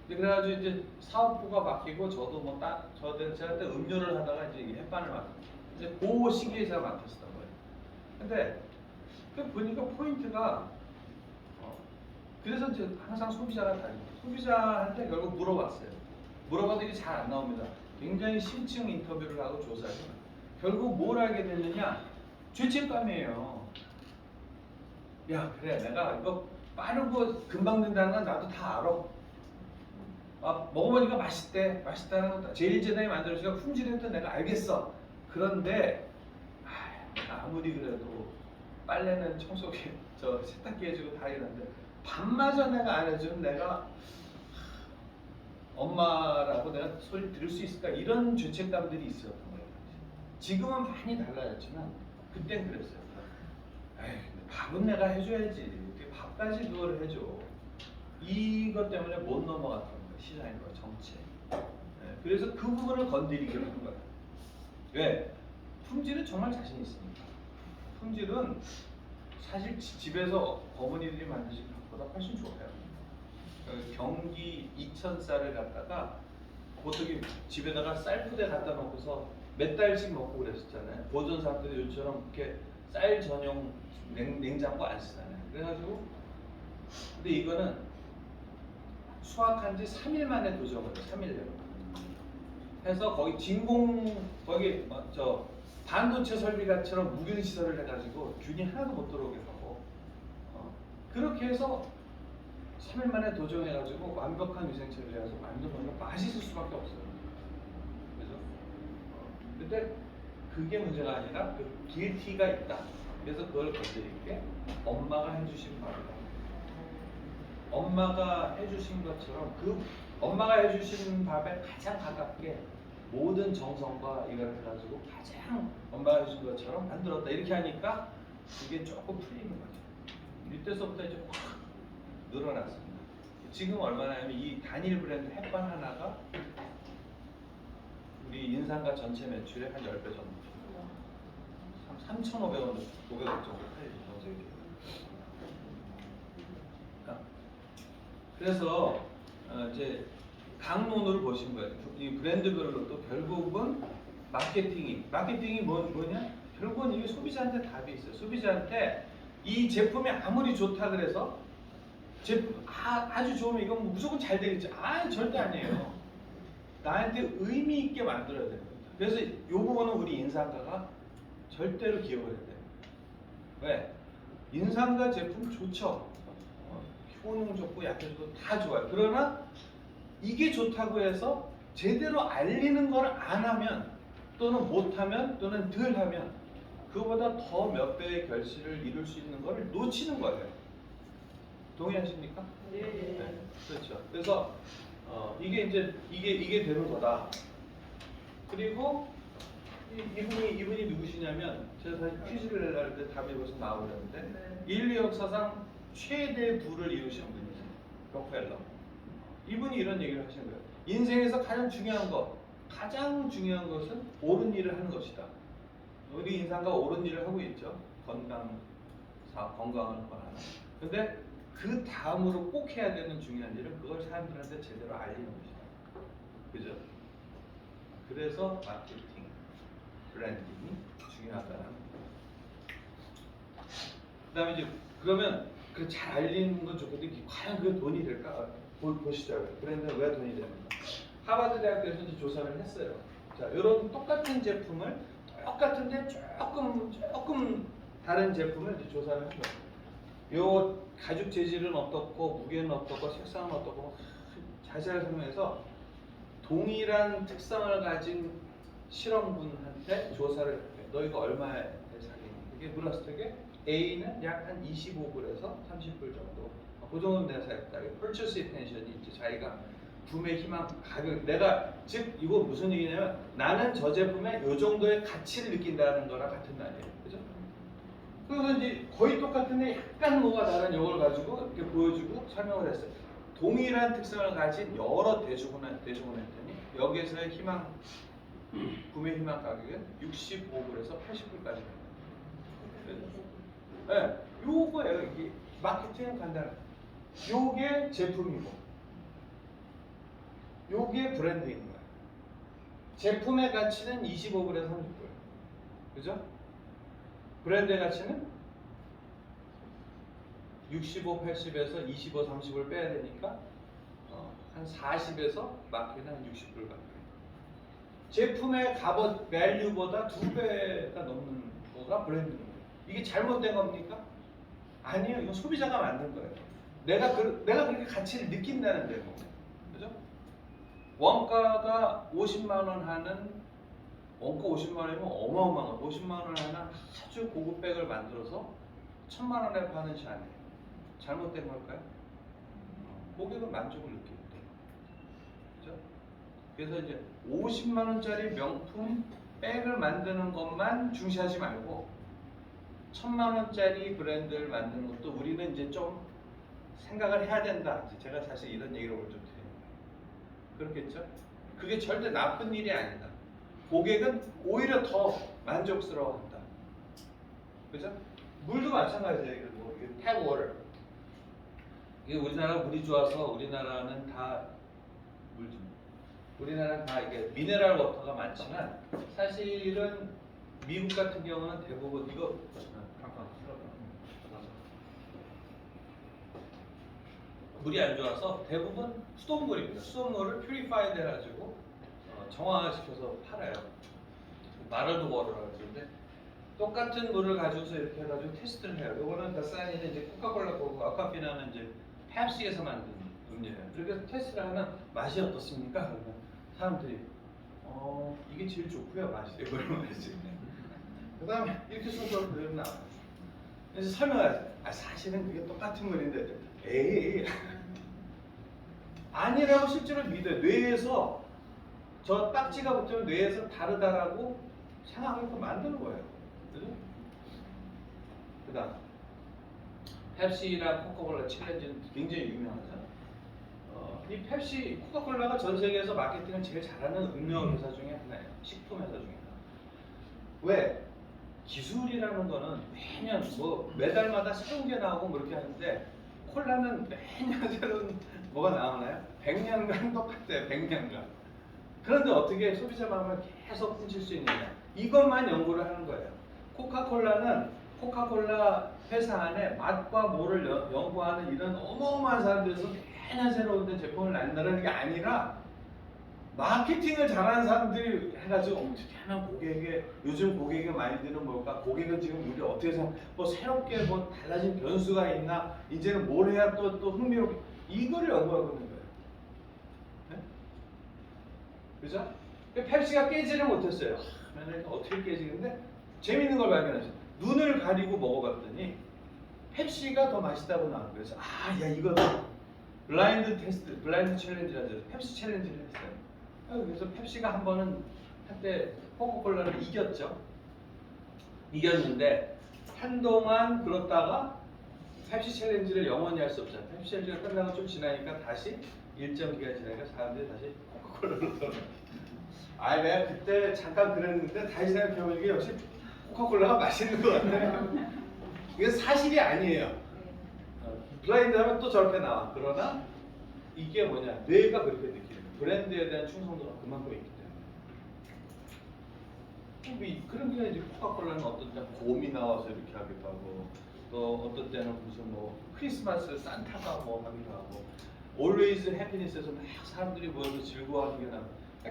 Speaker 1: 그래가지고 이제 사업부가 바뀌고 저도 뭐 제가 그때 음료를 하다가 이제 햇반을 맡았어요. 이제 그 시기에 제가 맡았었던 거예요. 근데 보니까 포인트가 그래서 이제 항상 소비자가 다니고 소비자한테 결국 물어봤어요. 물어봐도 이게 잘 안 나옵니다. 굉장히 심층 인터뷰를 하고 조사를 해요. 결국 뭘 알게 됐느냐? 죄책감이에요. 야 그래 내가 이거 빠르고 금방 된다는 건 나도 다 알아. 먹어보니까 맛있다는 건 제일제당이 만들어주니까 품질은 또 내가 알겠어. 그런데 아무리 그래도 빨래는 청소기 세탁기 해주고 다 이러는데 밥마저 내가 안 해주면 내가 엄마라고 내가 소리 들을 수 있을까 이런 죄책감들이 있었던 거예요. 지금은 많이 달라졌지만 그땐 그랬어요. 밥은 내가 해줘야지. 밥까지 그걸 해줘. 이것 때문에 못 넘어갔던 거예요. 시장과 정책. 그래서 그 부분을 건드리기로 한 거예요. 왜? 품질은 정말 자신 있으니까. 품질은 사실 집에서 어머니들이 만드신 밥보다 훨씬 좋아요. 경기 이천 쌀을 갖다가 보통 집에다가 쌀부대 갖다 놓고서 몇 달씩 먹고 그랬었잖아요. 보존 상태도 요즘처럼 이렇게 쌀 전용 냉장고 안 쓰잖아요. 그래가지고 근데 이거는 수확한 지 3일 만에 도정을 해요. 3일 내로. 해서 거기 반도체 설비가처럼 무균 시설을 해가지고 균이 하나도 못 들어오게 하고 그렇게 해서 3일 만에 도정해가지고 완벽한 위생 처리를 해서 만든 거니까 맛있을 수밖에 없어요. 그래서 근데 그게 문제가 아니라 그 길티가 있다. 그래서 그걸 건드릴게. 엄마가 해주신 밥이다. 엄마가 해주신 것처럼 그 엄마가 해주신 밥에 가장 가깝게 모든 정성과 이걸 해가지고 가장 엄마가 해주신 것처럼 만들었다. 이렇게 하니까 이게 조금 풀리는 거죠. 이때서부터 이제 확 늘어났습니다. 지금 얼마나냐면 이 단일 브랜드 햇반 하나가 우리 인상가 전체 매출의 한 10배 정도. 3,500원, 500원 정도 팔리죠. 전 세계에. 그래서 이제 강론으로 보신 거예요. 이 브랜드별로도 결국은 마케팅이 뭐냐? 결국은 이게 소비자한테 답이 있어요. 소비자한테 이 제품이 아무리 좋다 그래서 제품 아주 좋으면 이건 뭐 무조건 잘 되겠지. 절대 아니에요. 나한테 의미 있게 만들어야 됩니다. 그래서 이 부분은 우리 인상가가 절대로 기억을 해야 돼요. 왜? 인상가 제품 좋죠. 효능 좋고 약효 좋고 다 좋아요. 그러나 이게 좋다고 해서 제대로 알리는 걸 안 하면 또는 못하면 또는 덜 하면 그보다 더 몇 배의 결실을 이룰 수 있는 걸 놓치는 거예요. 동의하십니까?
Speaker 2: 네.
Speaker 1: 그렇죠. 그래서 이게 이제 이게 되는 거다. 그리고 이분이 누구시냐면 제가 사실 퀴즈를 내려고 할 때 답이 벌써 나오는데 인류 역사상 최대 부를 이루신 분이세요. 록펠러. 이분이 이런 얘기를 하시는 거예요. 인생에서 가장 중요한 것은 옳은 일을 하는 것이다. 우리 인상가 옳은 일을 하고 있죠. 건강을 권하는. 근데 그 다음으로 꼭 해야 되는 중요한 일은 그걸 사람들한테 제대로 알리는 것이다. 그죠? 그래서 마케팅, 브랜딩이 중요하다는 거예요. 그 다음에 이제 그러면 그 잘 알리는 건 좋겠는데 과연 그게 돈이 될까? 보시죠. 브랜드는 왜 돈이 되는가? 하버드 대학교에서 이제 조사를 했어요. 자, 이런 똑같은 제품을 똑같은데 조금 다른 제품을 이제 조사를 한 거예요. 요 가죽 재질은 어떻고 무게는 어떻고 색상은 어떻고 자세하게 설명해서 동일한 특성을 가진 실험군한테 조사를 했대요. 너희가 얼마에 사겠니? 이게 물었을 때 A는 약 한 25불에서 30불 정도. 그 정도는 내가 사겠다. Purchase intention이 이제 자기가 구매 희망 가격 내가 즉 이거 무슨 얘기냐면 나는 저 제품에 요 정도의 가치를 느낀다는 거랑 같은 말이에요. 그죠? 그래서 이제 거의 똑같은데 약간 뭐가 다른 이걸 가지고 이렇게 보여주고 설명을 했어요. 동일한 특성을 가진 여러 대중을 했더니 여기에서의 구매 희망 가격은 65불에서 80불까지. 네, 요거예요. 이게 마케팅은 간단해. 요게 제품이고, 요게 브랜드인 거예요. 제품의 가치는 25불에서 30불. 그죠? 브랜드의 가치는 65, 80에서 25, 30을 빼야 되니까 한 40에서 마켓은 한 60불 가까이. 제품의 값 밸류보다 2배가 넘는 거가 브랜드인 거예요. 이게 잘못된 겁니까? 아니에요. 이건 소비자가 만든 거예요. 내가 그렇게 가치를 느낀다는 데고. 그죠? 원가가 50만 원 하는 원가 50만 원이면 어마어마한 거. 50만 원 하는 아주 고급 백을 만들어서 1000만 원에 파는 샤넬. 잘못된 걸까요? 고객은 만족을 느끼는 거예요. 그죠? 그래서 이제 50만 원짜리 명품 백을 만드는 것만 중시하지 말고 1000만 원짜리 브랜드를 만드는 것도 우리는 이제 좀 생각을 해야 된다. 이제 제가 사실 이런 얘기를 오늘 좀 드리는 거예요. 그렇겠죠? 그게 절대 나쁜 일이 아니다. 고객은 오히려 더 만족스러워한다. 그죠? 물도 마찬가지예요. 뭐 탭 워터. 이게 우리나라 물이 좋아서 우리나라는 다 우리나라는 다 이게 미네랄 워터가 많지만 사실은 미국 같은 경우는 대부분 이거 물이 안 좋아서 대부분 수돗물입니다. 수돗물을 퓨리파이드 해가지고 정화시켜서 팔아요. 마럴드 워터라고 그러는데 똑같은 물을 가지고서 이렇게 해가지고 테스트를 해요. 이거는 다사니는 이제 코카콜라 거고 아카피나는 이제 펩시에서 만든 음료예요. 그래서 테스트를 하면 맛이 어떻습니까? 그러면 사람들이 이게 제일 좋고요. 맛이 이걸 말했지. 그다음에 이렇게 순서로 그대로 나와요. 그래서 설명하세요. 사실은 그게 똑같은 거리인데, 에이. 아니라고 실제로 믿어요. 뇌에서 저 딱지가 붙으면 뇌에서 다르다라고 생각하게끔 만드는 거예요. 그죠? 그 다음 펩시랑 코카콜라 챌린지는 굉장히 유명하죠. 이 펩시, 코카콜라가 전 세계에서 마케팅을 제일 잘하는 음료 회사 중에 하나예요. 식품 회사 중에 하나. 왜? 기술이라는 거는 매년 뭐 매달마다 새로운 게 나오고 뭐 이렇게 하는데 콜라는 매년 새로운 뭐가 나오나요? 100년간 똑같아요. 100년간. 그런데 어떻게 소비자 마음을 계속 훔칠 수 있느냐? 이것만 연구를 하는 거예요. 코카콜라는 코카콜라 회사 안에 맛과 뭐를 연구하는 이런 어마어마한 사람들에서 매년 새로운 제품을 낸다는 게 아니라 마케팅을 잘하는 사람들이 해가지고 어떻게 하면 고객에게 요즘 고객의 마인드는 뭘까? 고객은 지금 우리 어떻게 생각? 뭐 새롭게 뭐 달라진 변수가 있나? 이제는 뭘 해야 또 흥미롭게 이거를 연구하고 있는 거예요. 네? 그죠? 펩시가 깨지를 못했어요. 그러면 어떻게 깨지는데 재밌는 걸 발견했어요. 눈을 가리고 먹어봤더니 펩시가 더 맛있다고 나온 거예요. 그래서 야 이거 블라인드 테스트, 블라인드 챌린지라죠. 펩시 챌린지를 했어요. 그래서 펩시가 한 번은 한때 코카콜라를 이겼죠. 이겼는데 한동안 그렇다가 펩시 챌린지를 영원히 할 수 없잖아요. 펩시 챌린지가 끝나고 좀 지나니까 다시 일정 기간 지나니까 사람들이 다시 코카콜라로 돌아가요. 내가 그때 잠깐 그랬는데 다시 생각해보니까 역시 코카콜라가 맛있는 것 같아요. 이게 사실이 아니에요. 블라인드 하면 또 저렇게 나와. 그러나 이게 뭐냐? 뇌가 그렇게 느끼는 거예요. 브랜드에 대한 충성도가 그만큼 있기 때문에. 그런 게 이제 코카콜라는 어떤 때 곰이 나와서 이렇게 하기도 하고, 또 어떤 때는 무슨 뭐 크리스마스 산타가 뭐 하기도 하고, Always Happiness에서 막 사람들이 모여서 즐거워하는 게 나고,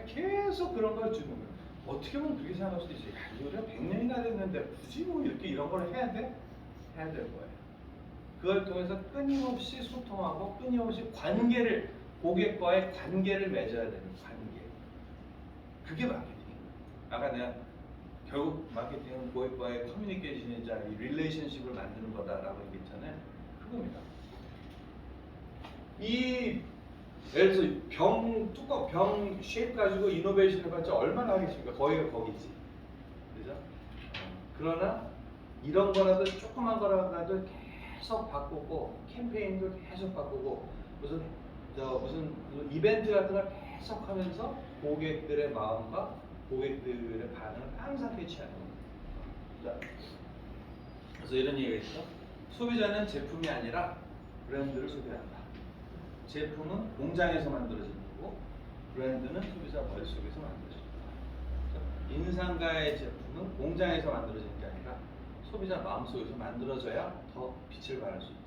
Speaker 1: 계속 그런 걸 주는 거예요. 어떻게 보면 그렇게 생각할 수도 있지. 우리가 100년이나 됐는데 굳이 뭐 이렇게 이런 걸 해야 돼? 해야 될 거예요. 그걸 통해서 끊임없이 소통하고 끊임없이 고객과의 관계를 맺어야 되는 관계. 그게 마케팅이에요. 아까 내가 결국 마케팅은 고객과의 커뮤니케이션이자 이 릴레이션십을 만드는 거다라고 얘기했잖아요. 그겁니다. 예를 들어서 뚜껑, 병 쉐입 가지고 이노베이션 해봤자 얼마나 하겠습니까? 거기가 거기지. 그죠? 그러나 이런 거라도 조그만 거라도 계속 바꾸고 캠페인도 계속 바꾸고 무슨 이벤트 같은 걸 계속 하면서 고객들의 마음과 고객들의 반응을 항상 캐치하는 겁니다. 그래서 이런 얘기가 있어. 소비자는 제품이 아니라 브랜드를 소비한다. 제품은 공장에서 만들어지는 거고 브랜드는 소비자 머릿속에서 만들어집니다. 인상가의 제품은 공장에서 만들어지는 게 아니라 소비자 마음속에서 만들어져야 더 빛을 발할 수 있다.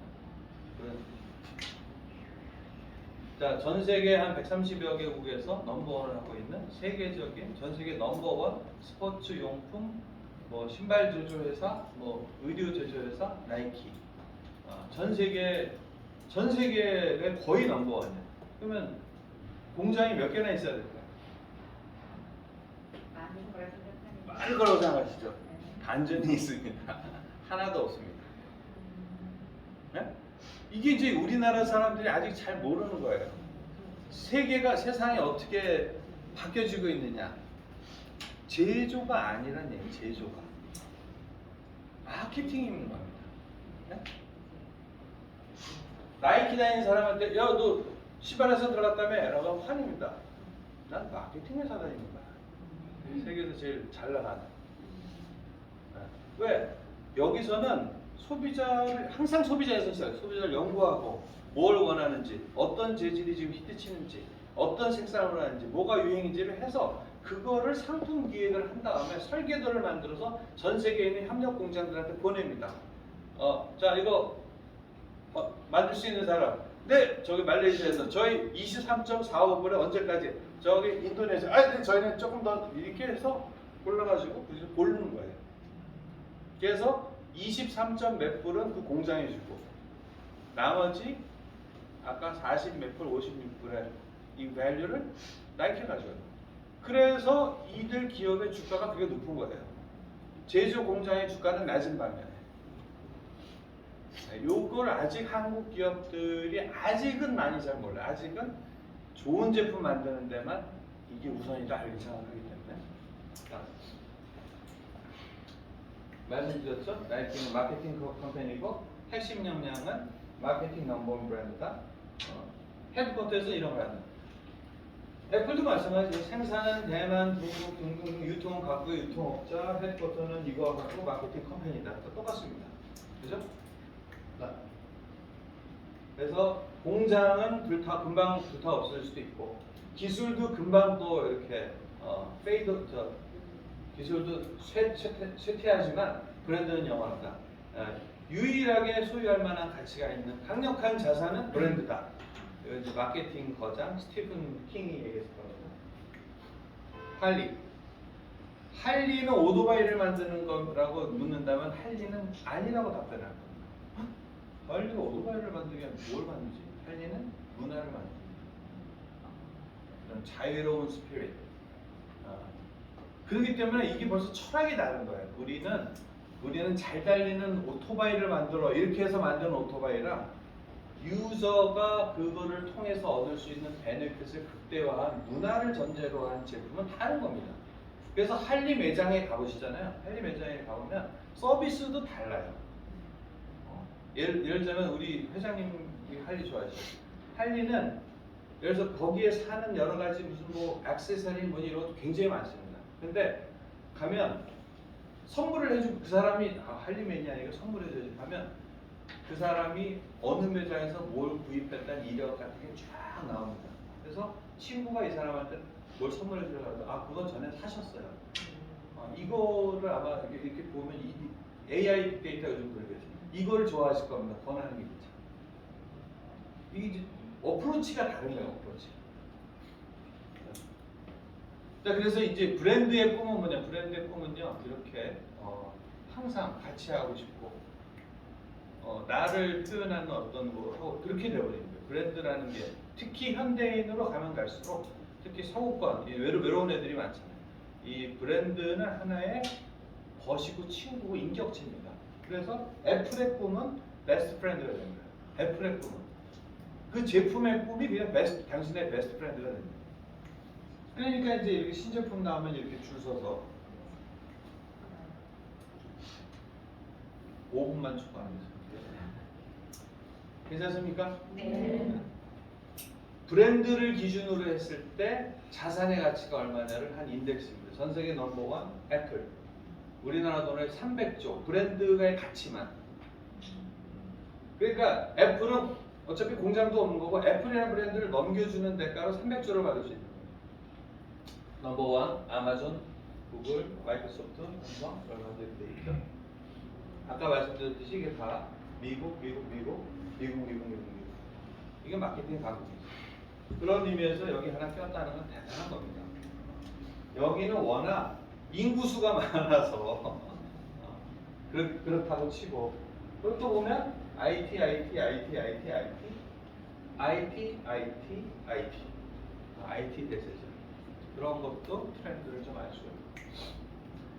Speaker 1: 자, 전 세계 한 130여 개국에서 넘버원을 하고 있는 세계적인 전 세계 넘버원 스포츠 용품, 뭐 신발 제조회사, 뭐 의류 제조회사 나이키. 전 세계에 거의 넘버원이야. 그러면 공장이 몇 개나 있어야 될까요? 많을 거라고 생각하시죠? 단전이 있습니다. 하나도 없습니다. 네? 이게 이제 우리나라 사람들이 아직 잘 모르는 거예요. 세상이 어떻게 바뀌어지고 있느냐. 제조가 아니란 얘기, 제조가. 마케팅이 있는 겁니다. 네? 나이키 다니는 사람한테, 야, 너 시발에서 들어갔다며? 라고 환입니다. 난 마케팅 회사 다니는 거야. 세계에서 제일 잘 나가는. 왜? 여기서는 소비자를 항상 소비자에서 시작해요. 소비자를 연구하고 뭘 원하는지, 어떤 재질이 지금 히트치는지, 어떤 색상을 하는지, 뭐가 유행인지를 해서 그거를 상품 기획을 한 다음에 설계도를 만들어서 전 세계에 있는 협력 공장들한테 보냅니다. 자, 이거 만들 수 있는 사람. 네, 저기 말레이시아에서 저희 23.45불에 언제까지? 저기 인도네시아. 네, 저희는 조금 더 이렇게 해서 골라가지고 고르는 거예요. 그래서 23점 몇 불은 그 공장에 주고 나머지 아까 40 몇 불, 56불의 이 밸류를 나이키가 가져요. 그래서 이들 기업의 주가가 그게 높은 거예요. 제조 공장의 주가는 낮은 반면에 요걸 아직 한국 기업들이 아직은 많이 잘 몰라요. 아직은 좋은 제품 만드는 데만 이게 우선이다 이렇게 생각하기 때문에. 자, 말씀드렸죠? 나이키는 마케팅 컴퍼니고 핵심 역량은 마케팅 넘버원 브랜드다. 헤드쿼터에서 이런 거 하는. 애플도 마찬가지. 생산은 대만, 중국 등등 유통 갖고 유통업자, 헤드쿼터는 이거 갖고 마케팅 컴퍼니다. 똑같습니다. 그죠? 그래서 공장은 금방 불타 없어질 수도 있고 기술도 금방 또 이렇게 기술도 쇠퇴하지만 브랜드는 영원하다. 유일하게 소유할 만한 가치가 있는 강력한 자산은 브랜드다. 이거 이제 마케팅 거장 스티븐 킹이 얘기했을 겁니다. 할리는 오토바이를 만드는 거라고 묻는다면 할리는 아니라고 답변할 겁니다. 할리가 오토바이를 만들기 위한 뭘 만들지? 할리는 문화를 만듭니다. 그런 자유로운 스피릿. 그렇기 때문에 이게 벌써 철학이 다른 거예요. 우리는 잘 달리는 오토바이를 만들어 이렇게 해서 만든 오토바이랑 유저가 그거를 통해서 얻을 수 있는 베네핏을 극대화한 문화를 전제로 한 제품은 다른 겁니다. 그래서 할리 매장에 가보시잖아요. 할리 매장에 가보면 서비스도 달라요. 예를 들자면 우리 회장님이 할리 좋아하시죠. 할리는 예를 들어서 거기에 사는 여러 가지 무슨 뭐 액세서리 뭐 이런 것도 굉장히 많습니다. 근데 가면 선물을 해주고 그 사람이 할리 매니아니까 선물을 해주고 하면 그 사람이 어느 매장에서 뭘 구입했다는 이력 같은 게 쫙 나옵니다. 그래서 친구가 이 사람한테 뭘 선물해 주려고 하도 그건 전에 사셨어요. 이거를 아마 이렇게 보면 AI 빅데이터가 좀 그러겠죠. 이걸 좋아하실 겁니다. 권하는 게 있죠. 이게 이제 어프로치가 다른 거예요. 어프로치. 자, 그래서 이제 브랜드의 꿈은 뭐냐? 브랜드의 꿈은요, 이렇게 항상 같이 하고 싶고, 나를 표현하는 어떤 뭐 하고 그렇게 되어버린 거예요. 브랜드라는 게 특히 현대인으로 가면 갈수록 특히 서구권, 외로운 애들이 많잖아요. 이 브랜드는 하나의 벗이고 친구고 인격체입니다. 그래서 애플의 꿈은 베스트 프렌드가 되는 거예요. 애플의 꿈은 그 제품의 꿈이 그냥 당신의 베스트 프렌드가 됩니다. 그러니까 이제 이렇게 신제품 나오면 이렇게 줄 서서 5분만 추가합니다. 괜찮습니까?
Speaker 2: 네.
Speaker 1: 브랜드를 기준으로 했을 때 자산의 가치가 얼마냐를 한 인덱스입니다. 전 세계 넘버원 애플. 우리나라 돈을 300조. 브랜드의 가치만. 그러니까 애플은 어차피 공장도 없는 거고 애플이라는 브랜드를 넘겨주는 대가로 300조를 받을 수 있는 거예요. 넘버원 아마존, 구글, 마이크로소프트, 삼성 얼마 돼 있죠. 아까 말씀드렸듯이 이게 다 미국. 이게 마케팅 강국이죠. 그런 의미에서 여기 하나 꼈다는 건 대단한 겁니다. 여기는 워낙 인구수가 많아서 그렇다고 치고 그리고 또 보면 IT 대세죠. 그런 것도 트렌드를 좀 알 수 있고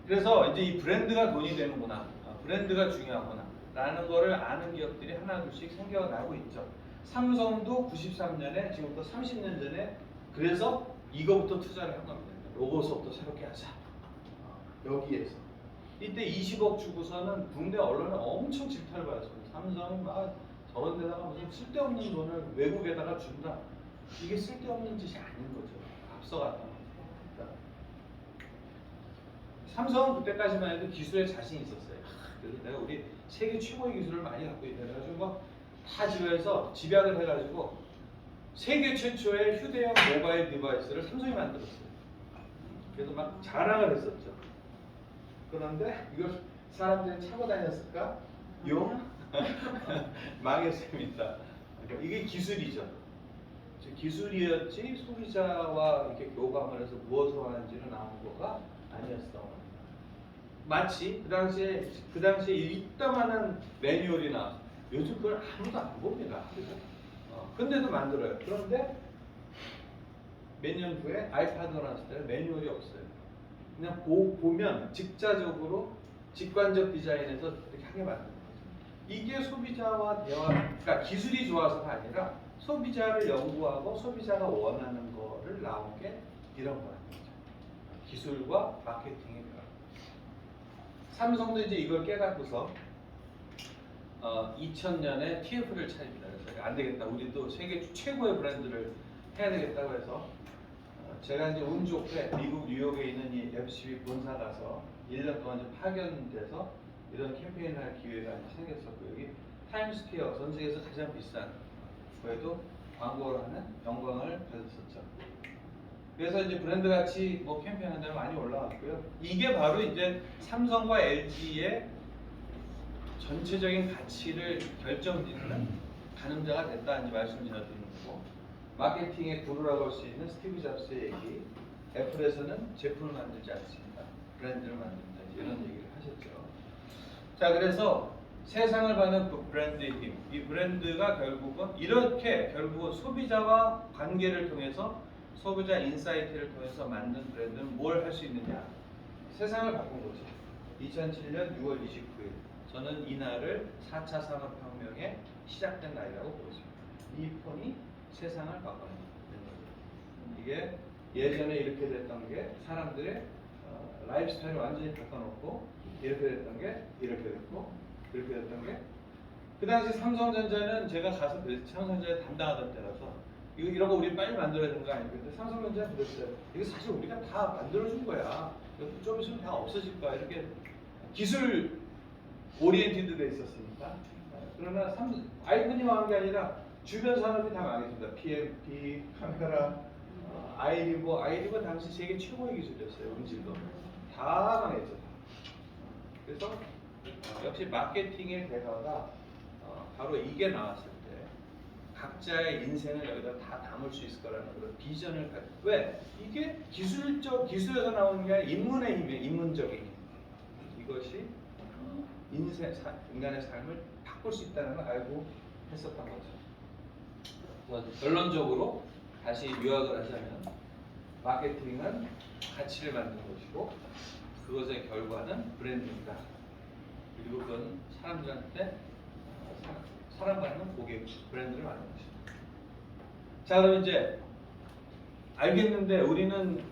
Speaker 1: 그래서 이제 이 브랜드가 돈이 되는구나 브랜드가 중요하구나 라는 거를 아는 기업들이 하나둘씩 생겨나고 있죠. 삼성도 93년에 지금부터 30년 전에 그래서 이거부터 투자를 한 겁니다. 로고서부터 새롭게 하자. 여기에서 이때 20억 주고서는 국내 언론에 엄청 질타를 받았습니다. 삼성이 막 저런 데다가 무슨 쓸데없는 돈을 외국에다가 준다. 이게 쓸데없는 짓이 아닌 거죠. 앞서갔던 거죠. 그러니까 삼성은 그때까지만 해도 기술에 자신이 있었어요. 그래서 내가 우리 세계 최고의 기술을 많이 갖고 있다. 그래가지고 다 집에서 집약을 해가지고 세계 최초의 휴대용 모바일 디바이스를 삼성이 만들었어요. 그래서 막 자랑을 했었죠. 그런데 이걸 사람들이 차고 다녔을까? 망했습니다. 그러니까 이게 기술이죠. 기술이었지 소비자와 이렇게 교감을 해서 무엇을 하는지를 나온 거가 아니었어. 마치 그 당시에 이따만한 매뉴얼이 나왔어. 요즘 그걸 아무도 안 봅니다. 근데도 만들어요. 그런데 몇 년 후에 아이패드가 나왔을 때는 매뉴얼이 없어요. 그냥 보면 직관적 디자인에서 이렇게 하게 만드는 거죠. 이게 소비자와 대화, 그러니까 기술이 좋아서가 아니라 소비자를 연구하고 소비자가 원하는 거를 나온 게 이런 거라는 거죠. 기술과 마케팅의 결합. 삼성도 이제 이걸 깨닫고서 2000년에 TF를 차립니다. 그래서 안 되겠다. 우리도 세계 최고의 브랜드를 해야 되겠다고 해서 제가 이제 운 좋게 미국 뉴욕에 있는 이 FCB 본사 가서 1년 동안 이제 파견돼서 이런 캠페인을 할 기회가 생겼었고, 여기 타임스퀘어, 전 세계에서 가장 비싼 거에도 광고를 하는 영광을 받았었죠. 그래서 이제 브랜드 가치 뭐 캠페인 한다면 많이 올라왔고요. 이게 바로 이제 삼성과 LG의 전체적인 가치를 결정짓는 가늠자가 됐다 이제 말씀드리는 거고, 마케팅의 구루라고 할 수 있는 스티브 잡스의 얘기, 애플에서는 제품을 만들지 않습니다. 브랜드를 만든다 이런 얘기를 하셨죠. 자, 그래서 세상을 받는 그 브랜드의 힘, 이 브랜드가 결국은 이렇게 결국은 소비자와 관계를 통해서 소비자 인사이트를 통해서 만든 브랜드는 뭘 할 수 있느냐? 세상을 바꾼 거죠. 2007년 6월 29일. 저는 이날을 4차 산업혁명의 시작된 날이라고 보고 있습니다. 이 폰이 세상을 바꿔낸 거죠. 이게 예전에 이렇게 됐던 게 사람들의 라이프스타일을 완전히 바꿔놓고 이렇게 됐던 게 이렇게 됐고 이렇게 됐던 게, 그 당시 삼성전자는 제가 가서 삼성전자에 담당하던 때라서 이런 거 우리 빨리 만들어야 되는 거 아니에요? 근데 삼성전자는 그랬어요. 이거 사실 우리가 다 만들어준 거야. 좀 있으면 다 없어질 거야. 이렇게 기술 오리엔티드 돼 있었으니까. 그러나 아이폰이 망한 게 아니라 주변 산업이 다 망했습니다. PMP, 카메라, 아이리버 당시 세계 최고의 기술이었어요. 음질도 다 망했죠. 그래서 역시 마케팅의 대가가 바로 이게 나왔을 때 각자의 인생을 여기다 다 담을 수 있을 거라는 그런 비전을 가지고, 왜? 이게 기술에서 나오는 게 아니라 인문의 힘이에요. 인문적인 힘. 이것이 인간의 삶을 바꿀 수 있다는 걸 알고 했었던 거죠. 결론적으로 다시 요약을 하자면, 마케팅은 가치를 만드는 것이고 그것의 결과는 브랜드입니다. 그리고 그건 사람들한테 사랑받는 고객, 브랜드를 만드는 것입니다. 자, 그럼 이제 알겠는데 우리는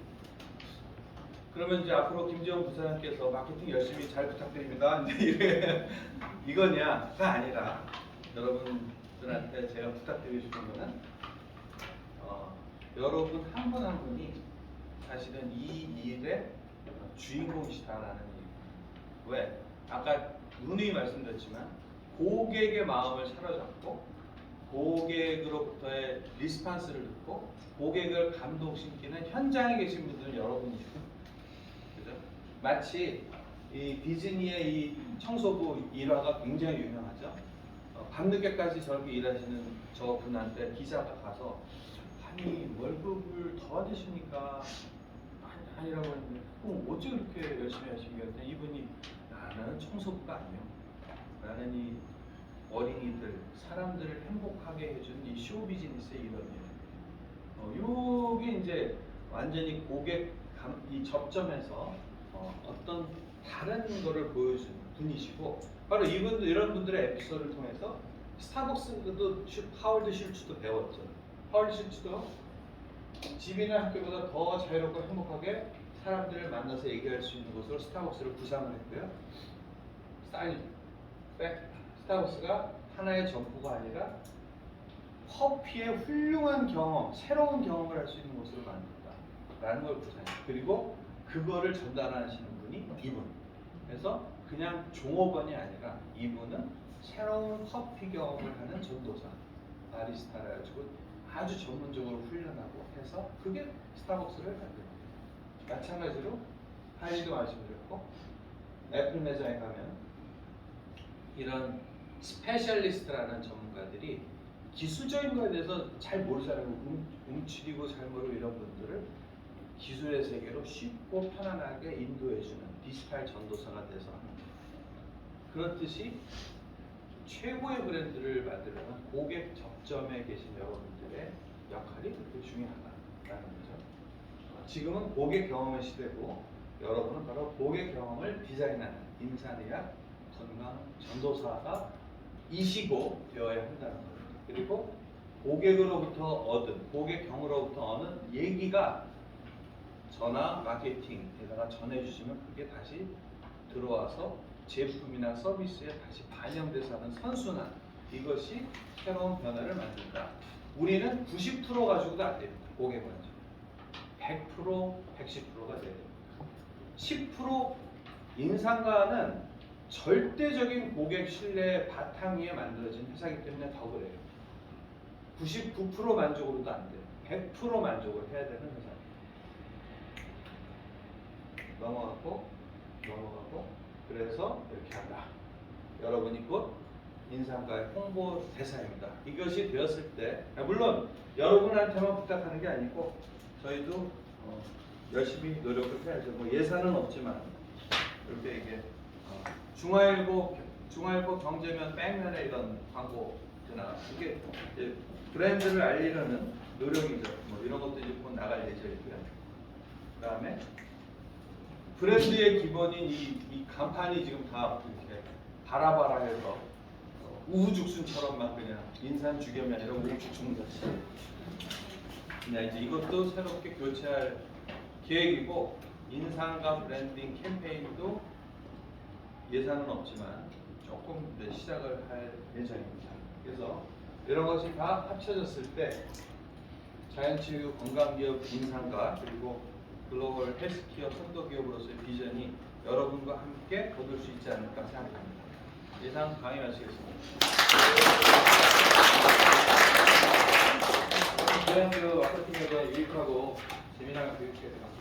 Speaker 1: 그러면 이제 앞으로 김재원 부사장께서 마케팅 열심히 잘 부탁드립니다. 이제 이거냐가 아니라, 여러분들한테 제가 부탁드리고 싶은 거는 여러분 한 분 한 분이 사실은 이 일의 주인공이시다라는 얘기. 왜? 아까 누누이 말씀드렸지만 고객의 마음을 사로잡고 고객으로부터의 리스판스를 듣고 고객을 감동시키는 현장에 계신 분들은 여러분이시고, 그죠? 마치 이 디즈니의 이 청소부 일화가 굉장히 유명하죠. 밤늦게까지 저렇게 일하시는 저 분한테 기자가 가서 아니 월급을 더 받으십니까? 아니라고 했는데 어째 그렇게 열심히 하시는가 했더니 이분이 나는 청소부가 아니요. 나는 이 어린이들, 사람들을 행복하게 해주는 이 쇼 비즈니스의 이론이에요. 요게 이제 완전히 고객 이 접점에서 어떤 다른 거를 보여주는 분이시고, 바로 이분들, 이런 분들의 에피소드를 통해서 스타벅스도 하월드 슐츠도 배웠죠. 하월드 슐츠도 집이나 학교보다 더 자유롭고 행복하게 사람들을 만나서 얘기할 수 있는 곳으로 스타벅스를 구상을 했고요. 스타벅스가 하나의 점포가 아니라 커피의 훌륭한 경험, 새로운 경험을 할 수 있는 곳으로 만든다라는 걸 구상해요. 그리고 그거를 전달하시는 분이 이분. 그래서 그냥 종업원이 아니라 이분은 새로운 커피 경험을 하는 전도사, 바리스타라 가지고 아주 전문적으로 훈련하고 해서 그게 스타벅스를 만듭니다. 마찬가지로 하이도 말씀드렸고, 애플 매장에 가면 이런 스페셜리스트라는 전문가들이 기술적인 거에 대해서 잘 모르잖아요. 움츠리고 잘 모르고 이런 분들을 기술의 세계로 쉽고 편안하게 인도해주는 디지털 전도사가 돼서 합니다. 그렇듯이 최고의 브랜드를 만들려면 고객 접점에 계신 여러분들의 역할이 그렇게 중요하다라는 거죠. 지금은 고객 경험의 시대고, 여러분은 바로 고객 경험을 디자인하는 인산의학 건강 전도사가 이시고 되어야 한다는 거예요. 그리고 고객으로부터 얻은, 고객형으로부터 얻은 얘기가 전화 마케팅에다가 전해주시면 그게 다시 들어와서 제품이나 서비스에 다시 반영돼서 하는 선순환, 이것이 새로운 변화를 만든다. 우리는 90% 가지고도 안 됩니다. 고객 관점 100%, 110%가 돼야 됩니다. 10% 인상가는 절대적인 고객 신뢰의 바탕 위에 만들어진 회사이기 때문에 더 그래요. 99% 만족으로도 안 돼요. 100% 만족을 해야 되는 회사입니다. 넘어가고 그래서 이렇게 한다. 여러분이 곧 인상가의 홍보 대사입니다. 이것이 되었을 때 물론 여러분한테만 부탁하는 게 아니고 저희도 열심히 노력을 해야죠. 뭐 예산은 없지만 이렇게 이게 중화일보 경제면 백면에 이런 광고나 이게 이제 브랜드를 알리려는 노력이죠. 뭐 이런 것도 이제 곧 나갈 예정이고요. 그다음에 브랜드의 기본인 이 간판이 지금 다 이렇게 바라바라해서 우후죽순처럼 막 그냥 인산주겸이 아니라 우후죽순같이 그냥 이제 이것도 새롭게 교체할 계획이고 인상과 브랜딩 캠페인도 예산은 없지만 조금 이제 시작을 할 예정입니다. 그래서 이런 것이 다 합쳐졌을 때 자연치유 건강기업 인상가 그리고 글로벌 헬스케어 선도기업으로서의 비전이 여러분과 함께 거둘 수 있지 않을까 생각합니다. 예상 강의 마치겠습니다. 대학교 마케팅에 대한 유익하고 재미난 교육에 대한